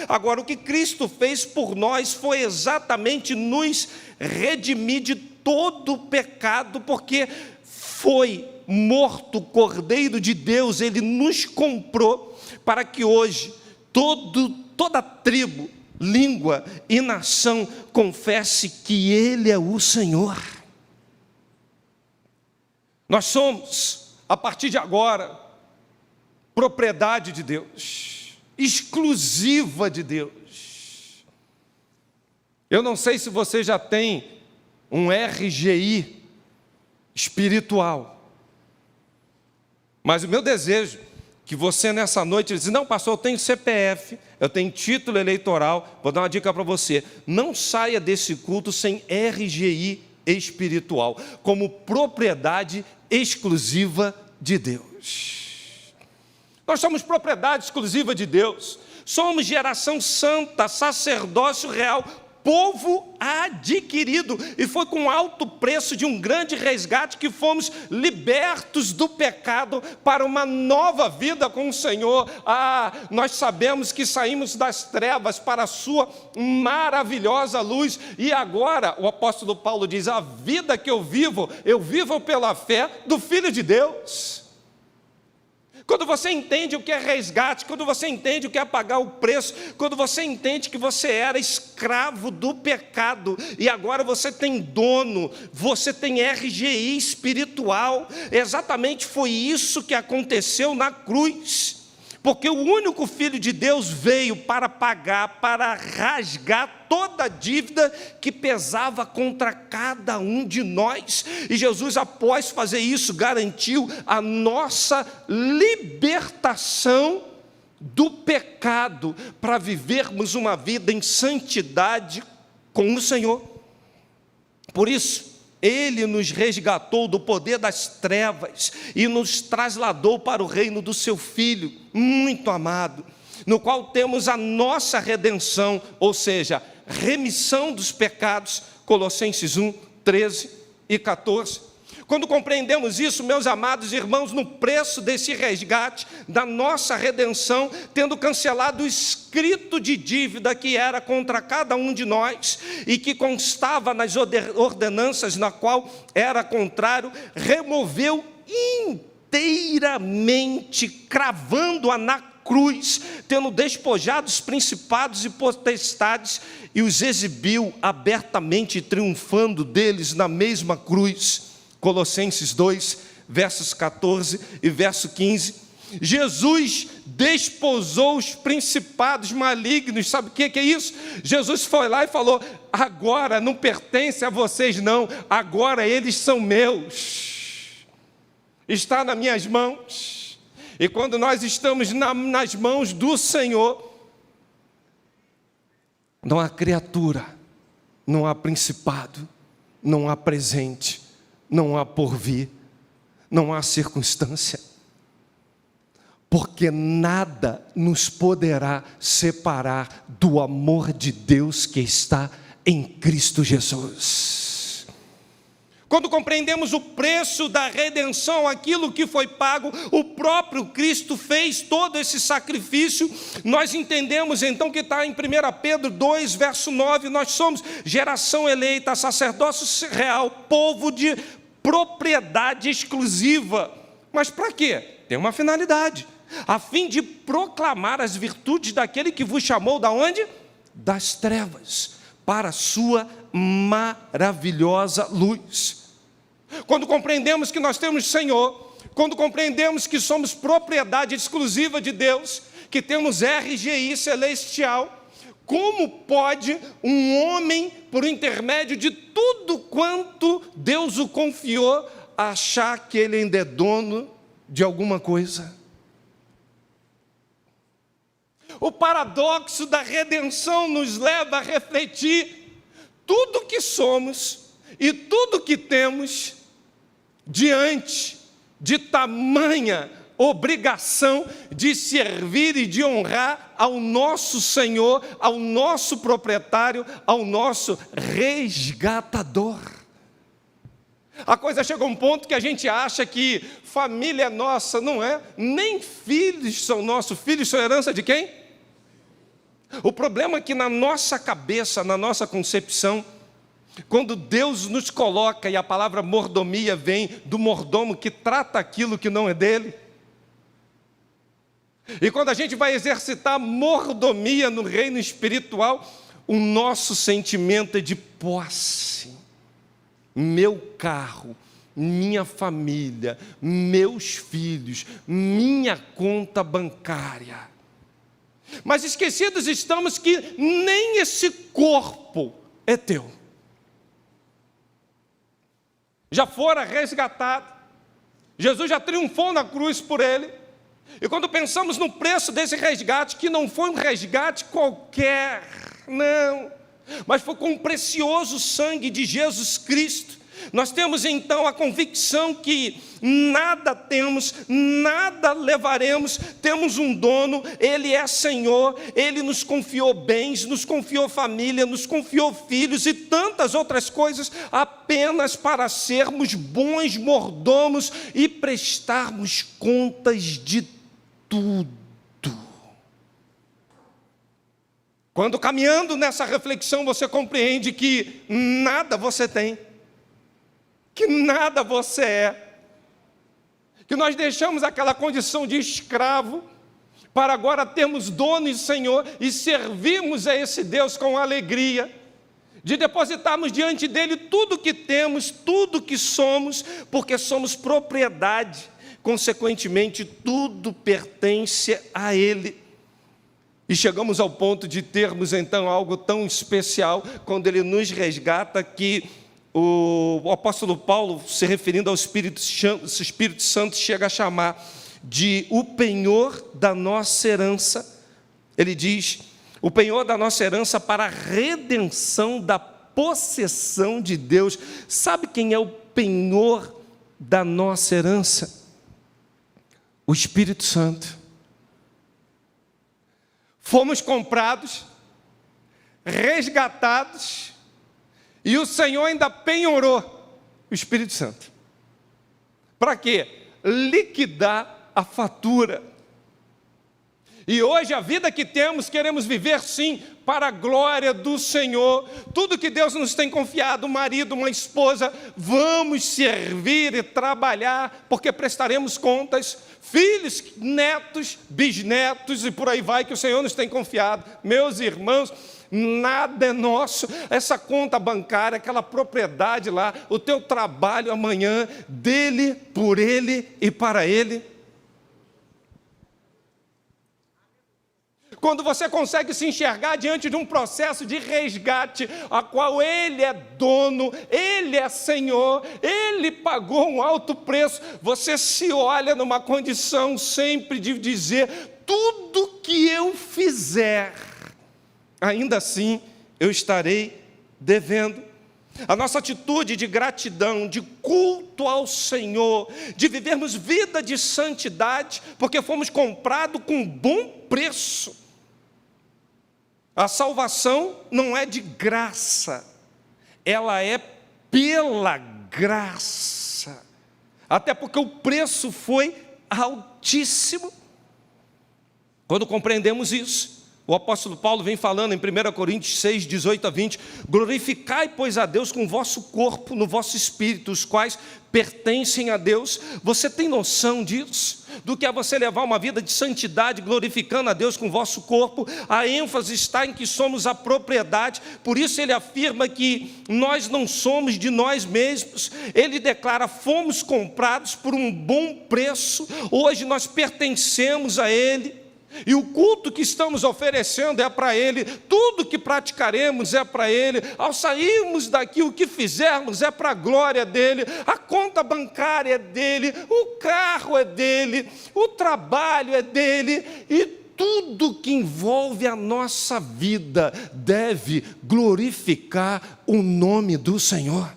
Agora, o que Cristo fez por nós foi exatamente nos redimir de todo o pecado, porque foi morto o Cordeiro de Deus, ele nos comprou para que hoje toda tribo, língua e nação confesse que ele é o Senhor. Nós somos, a partir de agora, propriedade de Deus, exclusiva de Deus. Eu não sei se você já tem um RGI espiritual, mas o meu desejo é que você nessa noite diz: não, pastor, eu tenho CPF, eu tenho título eleitoral. Vou dar uma dica para você: não saia desse culto sem RGI espiritual, como propriedade exclusiva de Deus. Nós somos propriedade exclusiva de Deus, somos geração santa, sacerdócio real, povo adquirido, e foi com alto preço de um grande resgate que fomos libertos do pecado para uma nova vida com o Senhor. Nós sabemos que saímos das trevas para a sua maravilhosa luz, e agora o apóstolo Paulo diz: a vida que eu vivo pela fé do Filho de Deus. Quando você entende o que é resgate, quando você entende o que é pagar o preço, quando você entende que você era escravo do pecado e agora você tem dono, você tem RGI espiritual, exatamente foi isso que aconteceu na cruz. Porque o único Filho de Deus veio para pagar, para rasgar toda a dívida que pesava contra cada um de nós. E Jesus, após fazer isso, garantiu a nossa libertação do pecado, para vivermos uma vida em santidade com o Senhor. Por isso, Ele nos resgatou do poder das trevas e nos trasladou para o reino do seu Filho, muito amado, no qual temos a nossa redenção, ou seja, remissão dos pecados, Colossenses 1, 13 e 14. Quando compreendemos isso, meus amados irmãos, no preço desse resgate, da nossa redenção, tendo cancelado o escrito de dívida que era contra cada um de nós e que constava nas ordenanças na qual era contrário, removeu inteiramente, cravando-a na cruz, tendo despojado os principados e potestades e os exibiu abertamente, triunfando deles na mesma cruz. Colossenses 2, versos 14 e verso 15. Jesus desposou os principados malignos. Sabe o que é isso? Jesus foi lá e falou: agora não pertence a vocês não, agora eles são meus, está nas minhas mãos. E quando nós estamos nas mãos do Senhor, não há criatura, não há principado, não há presente, não há porvir, não há circunstância. Porque nada nos poderá separar do amor de Deus que está em Cristo Jesus. Quando compreendemos o preço da redenção, aquilo que foi pago, o próprio Cristo fez todo esse sacrifício, nós entendemos então que está em 1 Pedro 2, verso 9, nós somos geração eleita, sacerdócio real, povo de propriedade exclusiva. Mas para quê? Tem uma finalidade, a fim de proclamar as virtudes daquele que vos chamou da onde? Das trevas, para a sua maravilhosa luz. Quando compreendemos que nós temos Senhor, quando compreendemos que somos propriedade exclusiva de Deus, que temos RGI celestial, como pode um homem, por intermédio de tudo quanto Deus o confiou, achar que ele ainda é dono de alguma coisa? O paradoxo da redenção nos leva a refletir tudo que somos e tudo que temos diante de tamanha obrigação de servir e de honrar ao nosso Senhor, ao nosso proprietário, ao nosso resgatador. A coisa chega a um ponto que a gente acha que família é nossa, não é? Nem filhos são nossos, filhos são herança de quem? O problema é que na nossa cabeça, na nossa concepção, quando Deus nos coloca, e a palavra mordomia vem do mordomo que trata aquilo que não é dele, e quando a gente vai exercitar mordomia no reino espiritual, o nosso sentimento é de posse. Meu carro, minha família, meus filhos, minha conta bancária. Mas esquecidos estamos que nem esse corpo é teu. Já fora resgatado. Jesus já triunfou na cruz por ele. E quando pensamos no preço desse resgate, que não foi um resgate qualquer, não, mas foi com o precioso sangue de Jesus Cristo, nós temos então a convicção que nada temos, nada levaremos, temos um dono, Ele é Senhor, Ele nos confiou bens, nos confiou família, nos confiou filhos e tantas outras coisas, apenas para sermos bons mordomos e prestarmos contas de tudo. Quando caminhando nessa reflexão você compreende que nada você tem, que nada você é, que nós deixamos aquela condição de escravo para agora termos dono e Senhor e servirmos a esse Deus com alegria, de depositarmos diante dele tudo que temos, tudo que somos, porque somos propriedade, consequentemente tudo pertence a ele. E chegamos ao ponto de termos então algo tão especial quando ele nos resgata, que o apóstolo Paulo, se referindo ao Espírito Santo, chega a chamar de o penhor da nossa herança. Ele diz, o penhor da nossa herança para a redenção da possessão de Deus. Sabe quem é o penhor da nossa herança? O Espírito Santo. Fomos comprados, resgatados, e o Senhor ainda penhorou o Espírito Santo. Para quê? Liquidar a fatura. E hoje a vida que temos, queremos viver sim, para a glória do Senhor. Tudo que Deus nos tem confiado, um marido, uma esposa, vamos servir e trabalhar, porque prestaremos contas, filhos, netos, bisnetos e por aí vai, que o Senhor nos tem confiado. Meus irmãos, nada é nosso, essa conta bancária, aquela propriedade lá, o teu trabalho amanhã, dele, por ele e para ele. Quando você consegue se enxergar diante de um processo de resgate, a qual Ele é dono, Ele é Senhor, Ele pagou um alto preço, você se olha numa condição sempre de dizer, tudo que eu fizer, ainda assim eu estarei devendo. A nossa atitude de gratidão, de culto ao Senhor, de vivermos vida de santidade, porque fomos comprados com um bom preço. A salvação não é de graça, ela é pela graça. Até porque o preço foi altíssimo. Quando compreendemos isso, o apóstolo Paulo vem falando em 1 Coríntios 6, 18 a 20, glorificai, pois, a Deus com o vosso corpo, no vosso espírito, os quais pertencem a Deus. Você tem noção disso? Do que é você levar uma vida de santidade, glorificando a Deus com o vosso corpo? A ênfase está em que somos a propriedade, por isso ele afirma que nós não somos de nós mesmos. Ele declara, fomos comprados por um bom preço, hoje nós pertencemos a Ele. E o culto que estamos oferecendo é para Ele, tudo que praticaremos é para Ele, ao sairmos daqui o que fizermos é para a glória dEle, a conta bancária é dEle, o carro é dEle, o trabalho é dEle, e tudo que envolve a nossa vida deve glorificar o nome do Senhor.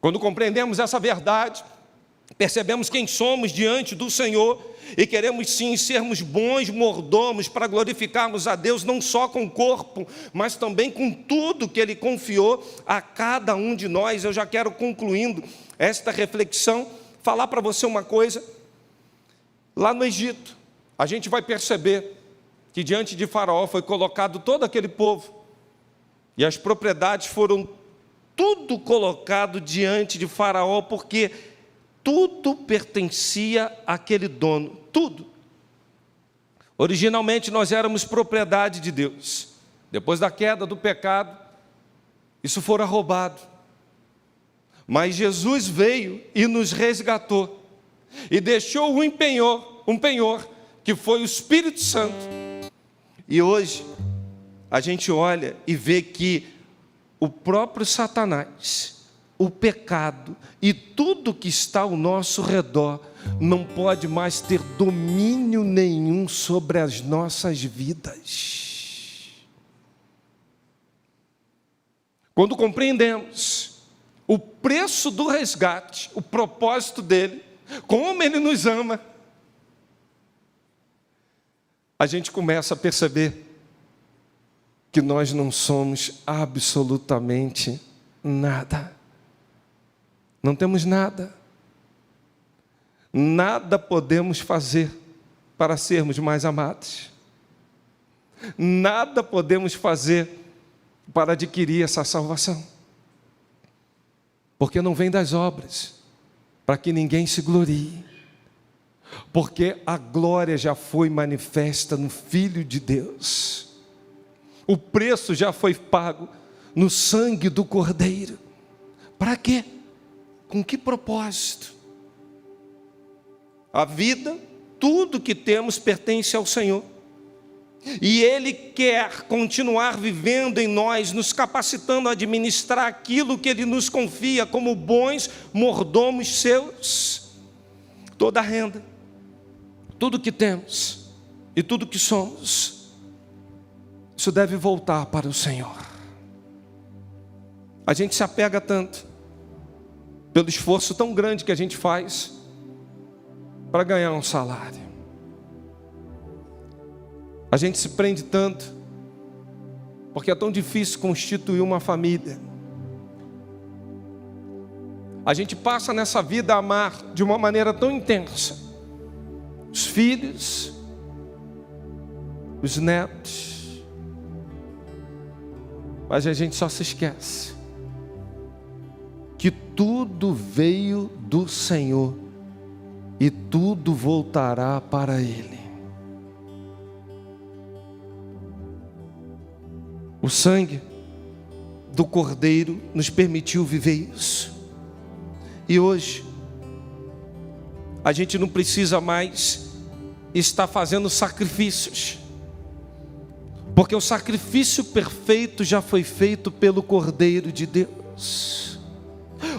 Quando compreendemos essa verdade, percebemos quem somos diante do Senhor, e queremos sim sermos bons mordomos para glorificarmos a Deus, não só com o corpo, mas também com tudo que Ele confiou a cada um de nós. Eu já quero, concluindo esta reflexão, falar para você uma coisa. Lá no Egito, a gente vai perceber que diante de Faraó foi colocado todo aquele povo, e as propriedades foram tudo colocado diante de Faraó, porque tudo pertencia àquele dono, tudo. Originalmente nós éramos propriedade de Deus. Depois da queda do pecado, isso fora roubado. Mas Jesus veio e nos resgatou. E deixou um penhor, que foi o Espírito Santo. E hoje, a gente olha e vê que o próprio Satanás, o pecado e tudo que está ao nosso redor não pode mais ter domínio nenhum sobre as nossas vidas. Quando compreendemos o preço do resgate, o propósito dele, como ele nos ama, a gente começa a perceber que nós não somos absolutamente nada. Não temos nada. Nada podemos fazer para sermos mais amados. Nada podemos fazer para adquirir essa salvação. Porque não vem das obras, para que ninguém se glorie. Porque a glória já foi manifesta no Filho de Deus. O preço já foi pago no sangue do Cordeiro. Para quê? Com que propósito? A vida, tudo que temos pertence ao Senhor. E Ele quer continuar vivendo em nós, nos capacitando a administrar aquilo que Ele nos confia como bons mordomos seus. Toda a renda, tudo que temos e tudo que somos, isso deve voltar para o Senhor. A gente se apega tanto pelo esforço tão grande que a gente faz para ganhar um salário. A gente se prende tanto porque é tão difícil constituir uma família. A gente passa nessa vida a amar de uma maneira tão intensa os filhos, os netos, mas a gente só se esquece que tudo veio do Senhor e tudo voltará para Ele. O sangue do Cordeiro nos permitiu viver isso. E hoje, a gente não precisa mais estar fazendo sacrifícios, porque o sacrifício perfeito já foi feito pelo Cordeiro de Deus.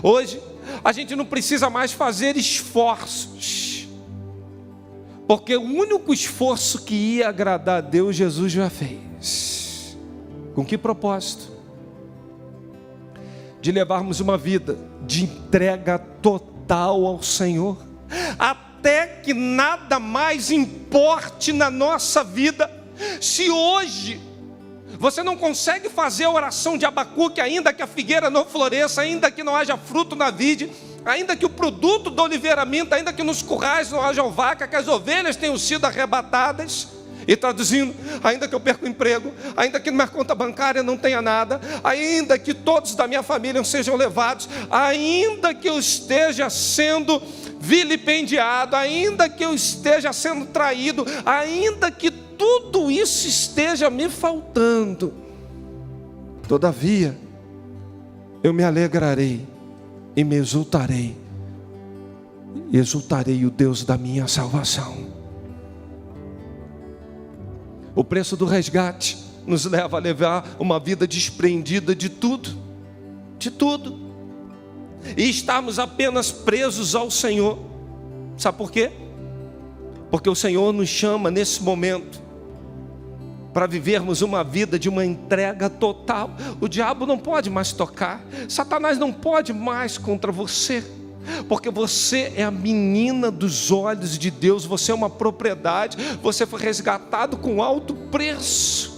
Hoje, a gente não precisa mais fazer esforços, porque o único esforço que ia agradar a Deus, Jesus já fez. Com que propósito? de levarmos uma vida de entrega total ao Senhor, até que nada mais importe na nossa vida. Se hoje você não consegue fazer a oração de Abacuque, ainda que a figueira não floresça, ainda que não haja fruto na vide, ainda que o produto da oliveira minta, ainda que nos currais não haja vaca, que as ovelhas tenham sido arrebatadas, e traduzindo, ainda que eu perca o emprego, ainda que na minha conta bancária não tenha nada, ainda que todos da minha família sejam levados, ainda que eu esteja sendo vilipendiado, ainda que eu esteja sendo traído, ainda que tudo isso esteja me faltando, todavia eu me alegrarei e me exultarei, e exultarei o Deus da minha salvação. O preço do resgate nos leva a levar uma vida desprendida de tudo, e estarmos apenas presos ao Senhor. Sabe por quê? Porque o Senhor nos chama nesse momento para vivermos uma vida de uma entrega total. O diabo não pode mais tocar, Satanás não pode mais contra você, porque você é a menina dos olhos de Deus, você é uma propriedade, você foi resgatado com alto preço.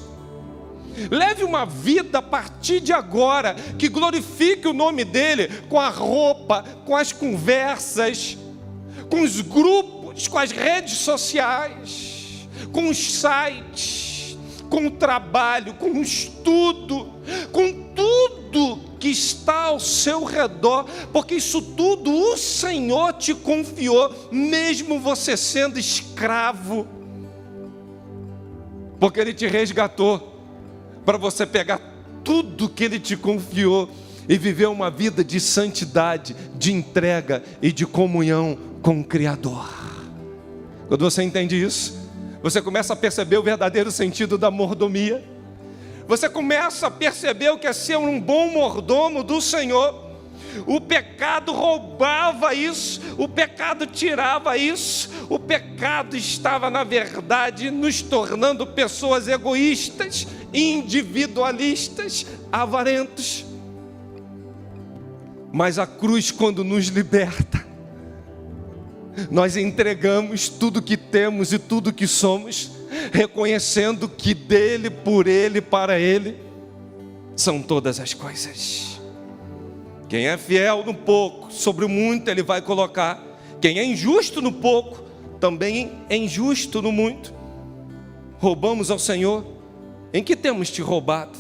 Leve uma vida a partir de agora que glorifique o nome dEle, com a roupa, com as conversas, com os grupos, com as redes sociais, com os sites, com o trabalho, com o estudo, com tudo que está ao seu redor, porque isso tudo o Senhor te confiou, mesmo você sendo escravo, porque Ele te resgatou, para você pegar tudo que Ele te confiou e viver uma vida de santidade, de entrega e de comunhão com o Criador. Quando você entende isso, você começa a perceber o verdadeiro sentido da mordomia. Você começa a perceber o que é ser um bom mordomo do Senhor. O pecado roubava isso, o pecado tirava isso, o pecado estava, na verdade, nos tornando pessoas egoístas, individualistas, avarentos. Mas a cruz, quando nos liberta, nós entregamos tudo que temos e tudo que somos, reconhecendo que dele, por ele, para ele, são todas as coisas. Quem é fiel no pouco, sobre o muito ele vai colocar. Quem é injusto no pouco, também é injusto no muito. Roubamos ao Senhor. Em que temos te roubado?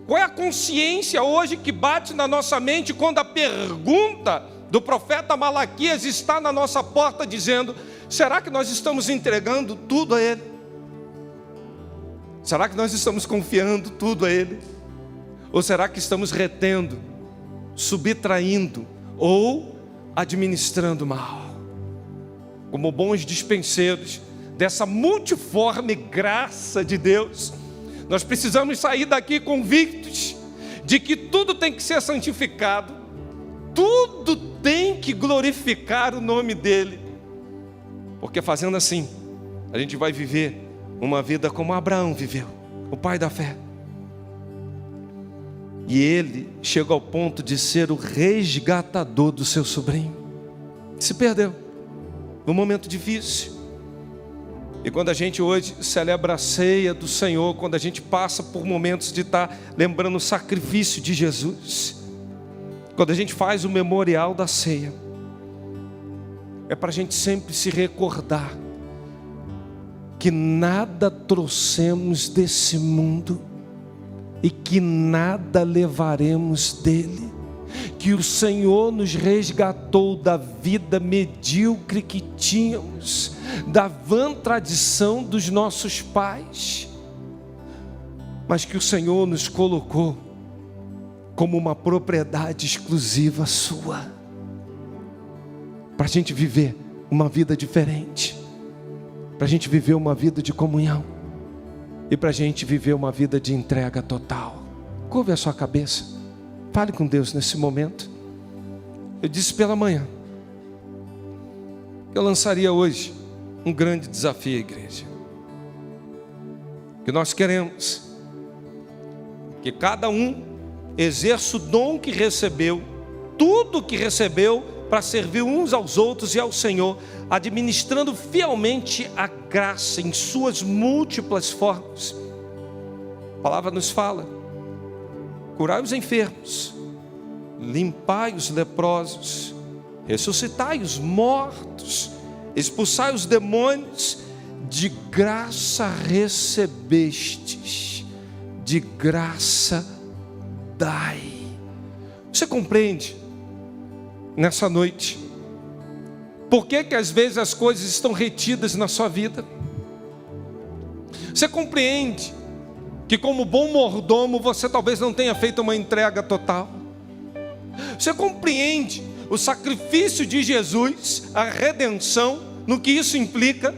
Qual é a consciência hoje que bate na nossa mente quando a pergunta do profeta Malaquias está na nossa porta dizendo: será que nós estamos entregando tudo a Ele? Será que nós estamos confiando tudo a Ele? Ou será que estamos retendo, subtraindo ou administrando mal? Como bons dispenseiros dessa multiforme graça de Deus, nós precisamos sair daqui convictos de que tudo tem que ser santificado, tudo tem que glorificar o nome dEle, porque fazendo assim, a gente vai viver uma vida como Abraão viveu, o pai da fé. E ele chegou ao ponto de ser o resgatador do seu sobrinho. Se perdeu num momento difícil. E quando a gente hoje celebra a ceia do Senhor, quando a gente passa por momentos de estar lembrando o sacrifício de Jesus, quando a gente faz o memorial da ceia, é para a gente sempre se recordar que nada trouxemos desse mundo e que nada levaremos dele, que o Senhor nos resgatou da vida medíocre que tínhamos, da vã tradição dos nossos pais, mas que o Senhor nos colocou como uma propriedade exclusiva sua, para a gente viver uma vida diferente, para a gente viver uma vida de comunhão e para a gente viver uma vida de entrega total. Curve a sua cabeça, fale com Deus nesse momento. Eu disse pela manhã que eu lançaria hoje um grande desafio à igreja, que nós queremos que cada um exerça o dom que recebeu, tudo que recebeu, para servir uns aos outros e ao Senhor, administrando fielmente a graça em suas múltiplas formas. A palavra nos fala: curai os enfermos, limpai os leprosos, ressuscitai os mortos, expulsai os demônios. De graça recebestes, de graça dai. Você compreende nessa noite por que às vezes as coisas estão retidas na sua vida? Você compreende que, como bom mordomo, você talvez não tenha feito uma entrega total? Você compreende o sacrifício de Jesus, a redenção, no que isso implica?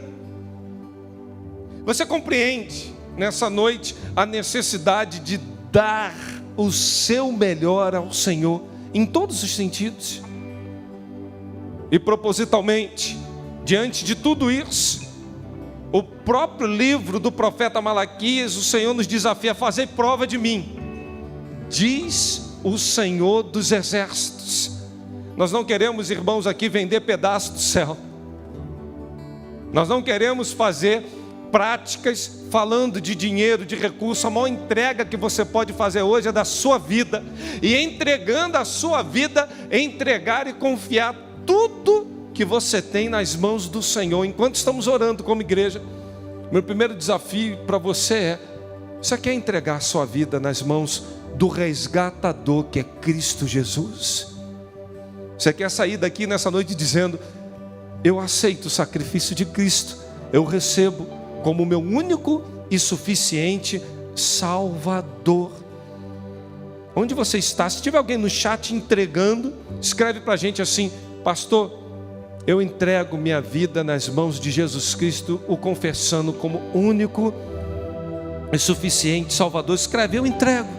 Você compreende nessa noite a necessidade de dar o seu melhor ao Senhor em todos os sentidos? E propositalmente, diante de tudo isso, o próprio livro do profeta Malaquias, o Senhor nos desafia a fazer prova de mim, diz o Senhor dos exércitos. Nós não queremos, irmãos, aqui vender pedaço do céu. Nós não queremos fazer práticas falando de dinheiro, de recurso. A maior entrega que você pode fazer hoje é da sua vida, e entregando a sua vida, entregar e confiar tudo que você tem nas mãos do Senhor. Enquanto estamos orando como igreja, meu primeiro desafio para você é: você quer entregar a sua vida nas mãos do resgatador, que é Cristo Jesus? Você quer sair daqui nessa noite dizendo: eu aceito o sacrifício de Cristo, eu recebo como meu único e suficiente Salvador? Onde você está? Se tiver alguém no chat entregando, escreve para a gente assim: pastor, eu entrego minha vida nas mãos de Jesus Cristo, o confessando como único e suficiente Salvador. Escreve: eu entrego.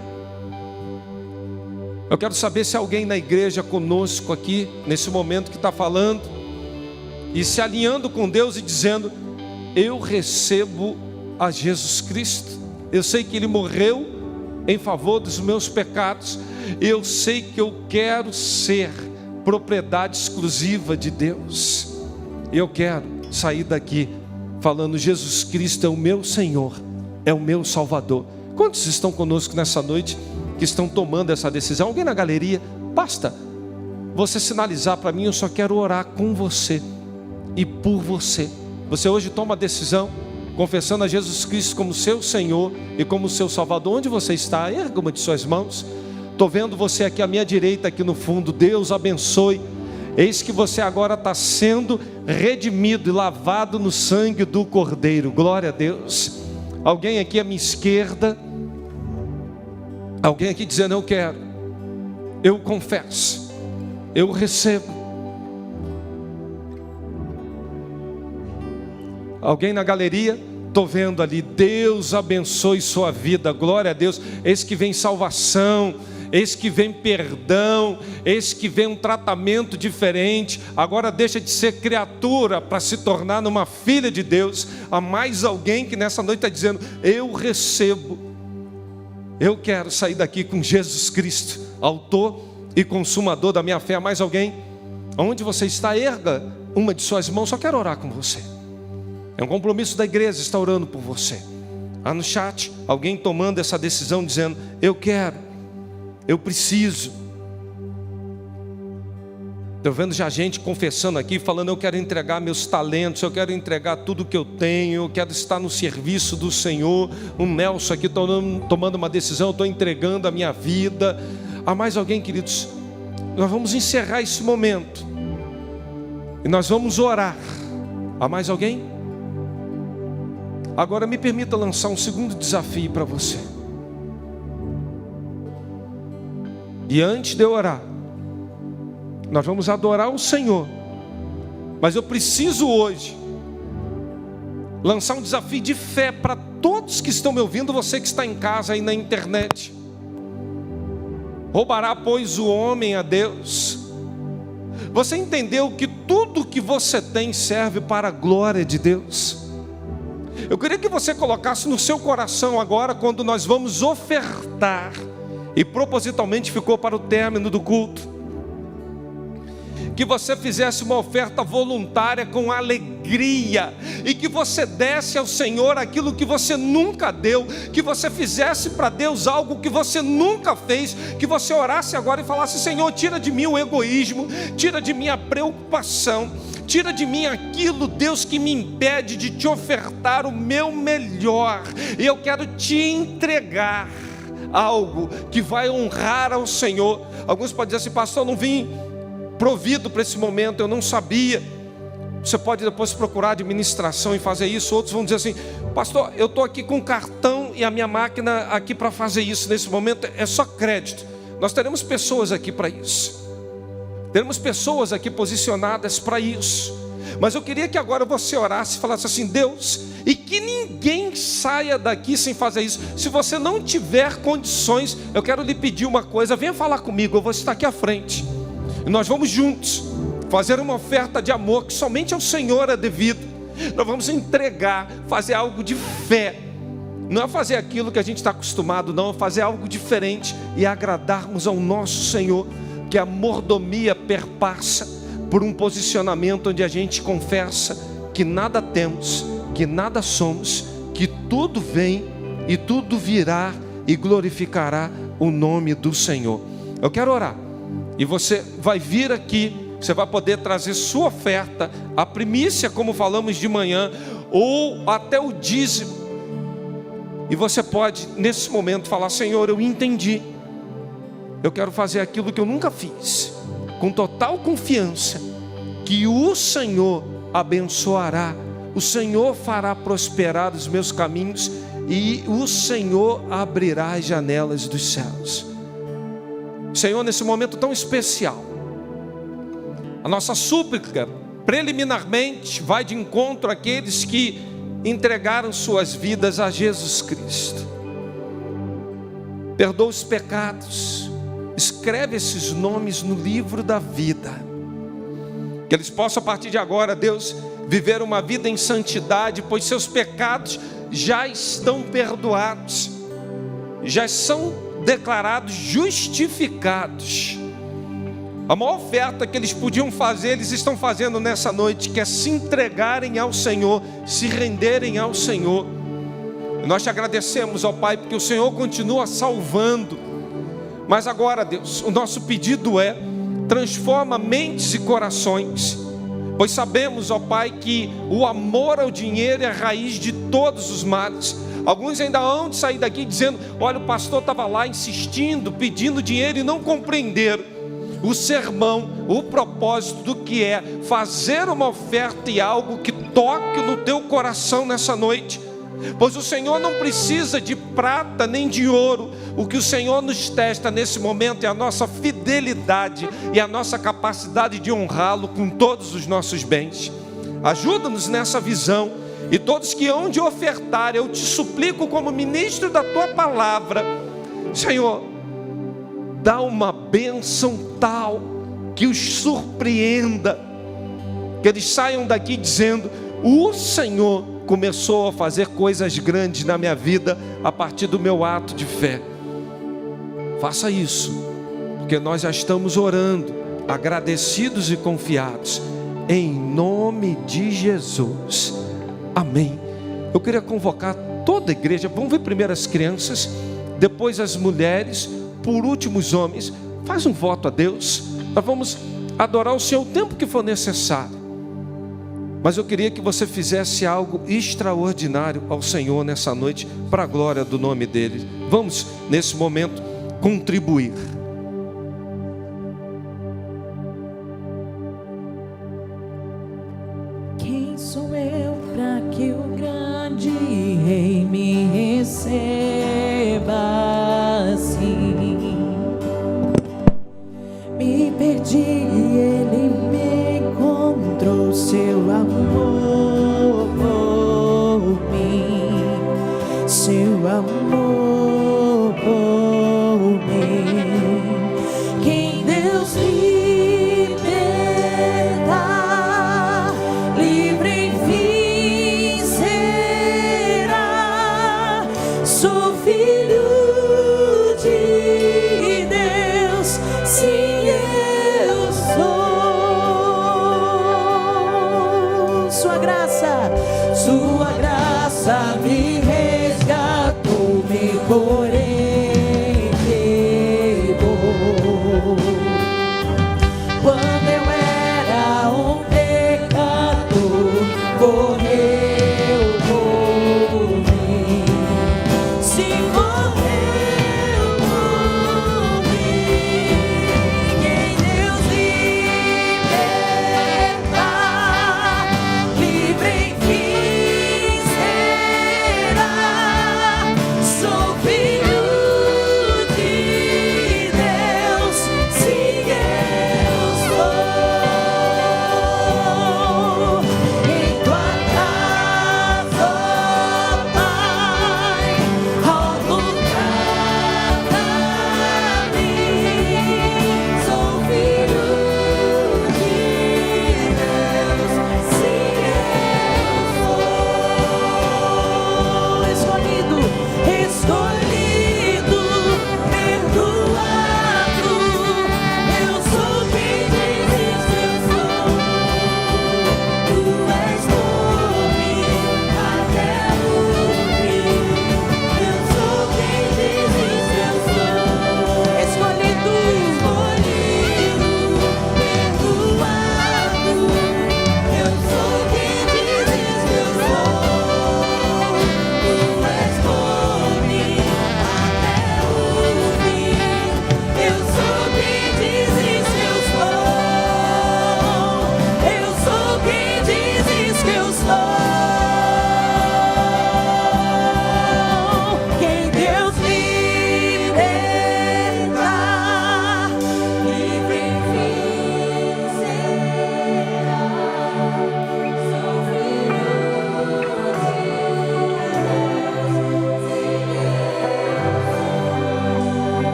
Eu quero saber se alguém na igreja conosco aqui, nesse momento, que está falando e se alinhando com Deus e dizendo: eu recebo a Jesus Cristo, eu sei que Ele morreu em favor dos meus pecados, eu sei que eu quero ser propriedade exclusiva de Deus, eu quero sair daqui falando: Jesus Cristo é o meu Senhor, é o meu Salvador. Quantos estão conosco nessa noite que estão tomando essa decisão? Alguém na galeria? Basta você sinalizar para mim, eu só quero orar com você e por você. Você hoje toma a decisão, confessando a Jesus Cristo como seu Senhor e como seu Salvador. Onde você está? Erga uma de suas mãos. Estou vendo você aqui à minha direita, aqui no fundo. Deus abençoe. Eis que você agora está sendo redimido e lavado no sangue do Cordeiro. Glória a Deus. Alguém aqui à minha esquerda? Alguém aqui dizendo: eu quero, eu confesso, eu recebo. Alguém na galeria? Estou vendo ali. Deus abençoe sua vida, glória a Deus. Eis que vem salvação, eis que vem perdão, eis que vem um tratamento diferente. Agora deixa de ser criatura para se tornar numa filha de Deus. Há mais alguém que nessa noite está dizendo: eu recebo, eu quero sair daqui com Jesus Cristo, autor e consumador da minha fé. Há mais alguém? Onde você está? Erga uma de suas mãos. Só quero orar com você. É um compromisso da igreja estar orando por você. Há no chat alguém tomando essa decisão, dizendo: eu quero, eu preciso. Estou vendo já gente confessando aqui, falando: eu quero entregar meus talentos, eu quero entregar tudo que eu tenho, eu quero estar no serviço do Senhor. O Nelson aqui tomando uma decisão: eu estou entregando a minha vida. Há mais alguém, queridos? Nós vamos encerrar esse momento e nós vamos orar. Há mais alguém? Agora me permita lançar um segundo desafio para você. E antes de eu orar, nós vamos adorar o Senhor. Mas eu preciso hoje lançar um desafio de fé para todos que estão me ouvindo, você que está em casa aí na internet. Roubará, pois, o homem a Deus? Você entendeu que tudo que você tem serve para a glória de Deus? Eu queria que você colocasse no seu coração agora, quando nós vamos ofertar e propositalmente ficou para o término do culto, que você fizesse uma oferta voluntária com alegria, e que você desse ao Senhor aquilo que você nunca deu, que você fizesse para Deus algo que você nunca fez, que você orasse agora e falasse: Senhor, tira de mim o egoísmo, tira de mim a preocupação, tira de mim aquilo, Deus, que me impede de te ofertar o meu melhor, e eu quero te entregar algo que vai honrar ao Senhor. Alguns podem dizer assim: pastor, eu não vim provido para esse momento, eu não sabia. Você pode depois procurar administração e fazer isso. Outros vão dizer assim: pastor, eu estou aqui com o cartão e a minha máquina aqui para fazer isso. Nesse momento é só crédito. Nós teremos pessoas aqui para isso, teremos pessoas aqui posicionadas para isso. Mas eu queria que agora você orasse e falasse assim: Deus, e que ninguém saia daqui sem fazer isso. Se você não tiver condições, eu quero lhe pedir uma coisa: venha falar comigo, eu vou estar aqui à frente, e nós vamos juntos fazer uma oferta de amor que somente ao Senhor é devido. Nós vamos entregar, fazer algo de fé. Não é fazer aquilo que a gente está acostumado, não, é fazer algo diferente e agradarmos ao nosso Senhor. Que a mordomia perpassa por um posicionamento onde a gente confessa que nada temos, que nada somos, que tudo vem e tudo virá e glorificará o nome do Senhor. Eu quero orar, e você vai vir aqui, você vai poder trazer sua oferta, a primícia, como falamos de manhã, ou até o dízimo. E você pode nesse momento falar: Senhor, eu entendi, eu quero fazer aquilo que eu nunca fiz, com total confiança que o Senhor abençoará, o Senhor fará prosperar os meus caminhos, e o Senhor abrirá as janelas dos céus. Senhor, nesse momento tão especial, a nossa súplica preliminarmente vai de encontro àqueles que entregaram suas vidas a Jesus Cristo. Perdoa os pecados, escreve esses nomes no livro da vida, que eles possam a partir de agora, Deus, viver uma vida em santidade, pois seus pecados já estão perdoados, já são declarados justificados. A maior oferta que eles podiam fazer, eles estão fazendo nessa noite, que é se entregarem ao Senhor, se renderem ao Senhor. E nós te agradecemos, ó Pai, porque o Senhor continua salvando. Mas agora, Deus, o nosso pedido é: transforma mentes e corações, pois sabemos, ó Pai, que o amor ao dinheiro é a raiz de todos os males. Alguns ainda hão de sair daqui dizendo: olha, o pastor estava lá insistindo, pedindo dinheiro, e não compreenderam o sermão, o propósito do que é fazer uma oferta e algo que toque no teu coração nessa noite. Pois o Senhor não precisa de prata nem de ouro. O que o Senhor nos testa nesse momento é a nossa fidelidade e a nossa capacidade de honrá-lo com todos os nossos bens. Ajuda-nos nessa visão, e todos que hão de ofertar, eu te suplico como ministro da tua palavra, Senhor, dá uma bênção tal que os surpreenda, que eles saiam daqui dizendo: o Senhor começou a fazer coisas grandes na minha vida a partir do meu ato de fé. Faça isso, porque nós já estamos orando, agradecidos e confiados, em nome de Jesus, amém. Eu queria convocar toda a igreja. Vamos ver primeiro as crianças, depois as mulheres, por último os homens. Faz um voto a Deus. Nós vamos adorar o Senhor o tempo que for necessário, mas eu queria que você fizesse algo extraordinário ao Senhor nessa noite, para a glória do nome dele. Vamos nesse momento contribuir. Quem sou eu para que o grande Rei me receba assim? Me perdi e ele me encontrou, seu amor por mim, seu amor por mim. Quem Deus libertar, livre enfim será. Sou filho de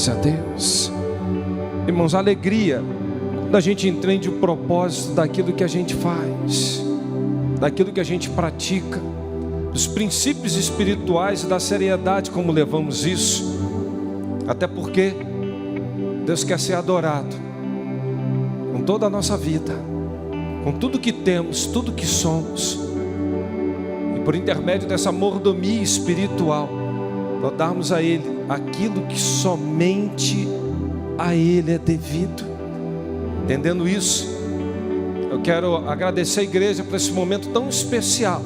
Glórias a Deus. Irmãos, a alegria da gente entende o propósito daquilo que a gente faz, daquilo que a gente pratica, dos princípios espirituais e da seriedade como levamos isso. Até porque Deus quer ser adorado com toda a nossa vida, com tudo que temos, tudo que somos. E por intermédio dessa mordomia espiritual, nós darmos a Ele aquilo que somente a Ele é devido. Entendendo isso, eu quero agradecer a igreja por esse momento tão especial.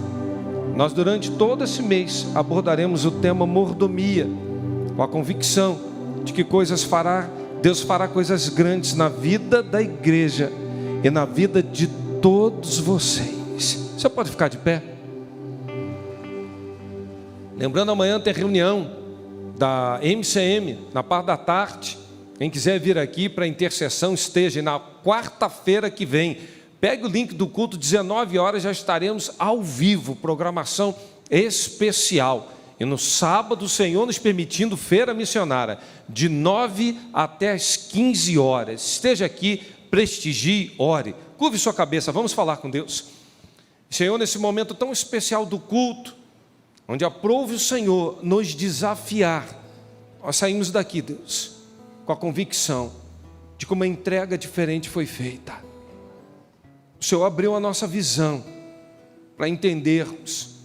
Nós durante todo esse mês abordaremos o tema mordomia, com a convicção de que Deus fará coisas grandes na vida da igreja e na vida de todos vocês. Você pode ficar de pé? Lembrando, amanhã tem reunião da MCM, na parte da tarde. Quem quiser vir aqui para intercessão, esteja. Na quarta-feira que vem, pegue o link do culto, 19 horas, já estaremos ao vivo, programação especial. E no sábado, o Senhor nos permitindo, feira missionária, de 9 até as 15 horas. Esteja aqui, prestigie, ore. Curve sua cabeça, vamos falar com Deus. Senhor, nesse momento tão especial do culto, onde aprove o Senhor nos desafiar, nós saímos daqui, Deus, com a convicção de que uma entrega diferente foi feita. O Senhor abriu a nossa visão para entendermos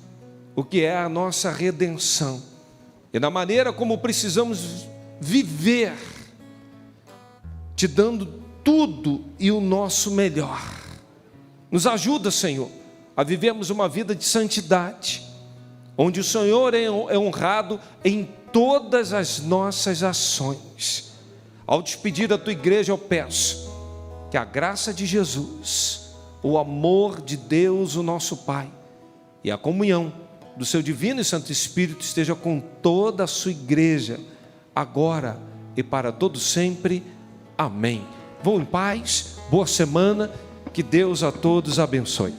o que é a nossa redenção e da maneira como precisamos viver, te dando tudo e o nosso melhor. Nos ajuda, Senhor, a vivermos uma vida de santidade, onde o Senhor é honrado em todas as nossas ações. Ao despedir da tua igreja, eu peço que a graça de Jesus, o amor de Deus, o nosso Pai, e a comunhão do seu divino e santo Espírito esteja com toda a sua igreja, agora e para todo sempre. Amém. Vão em paz, boa semana, que Deus a todos abençoe.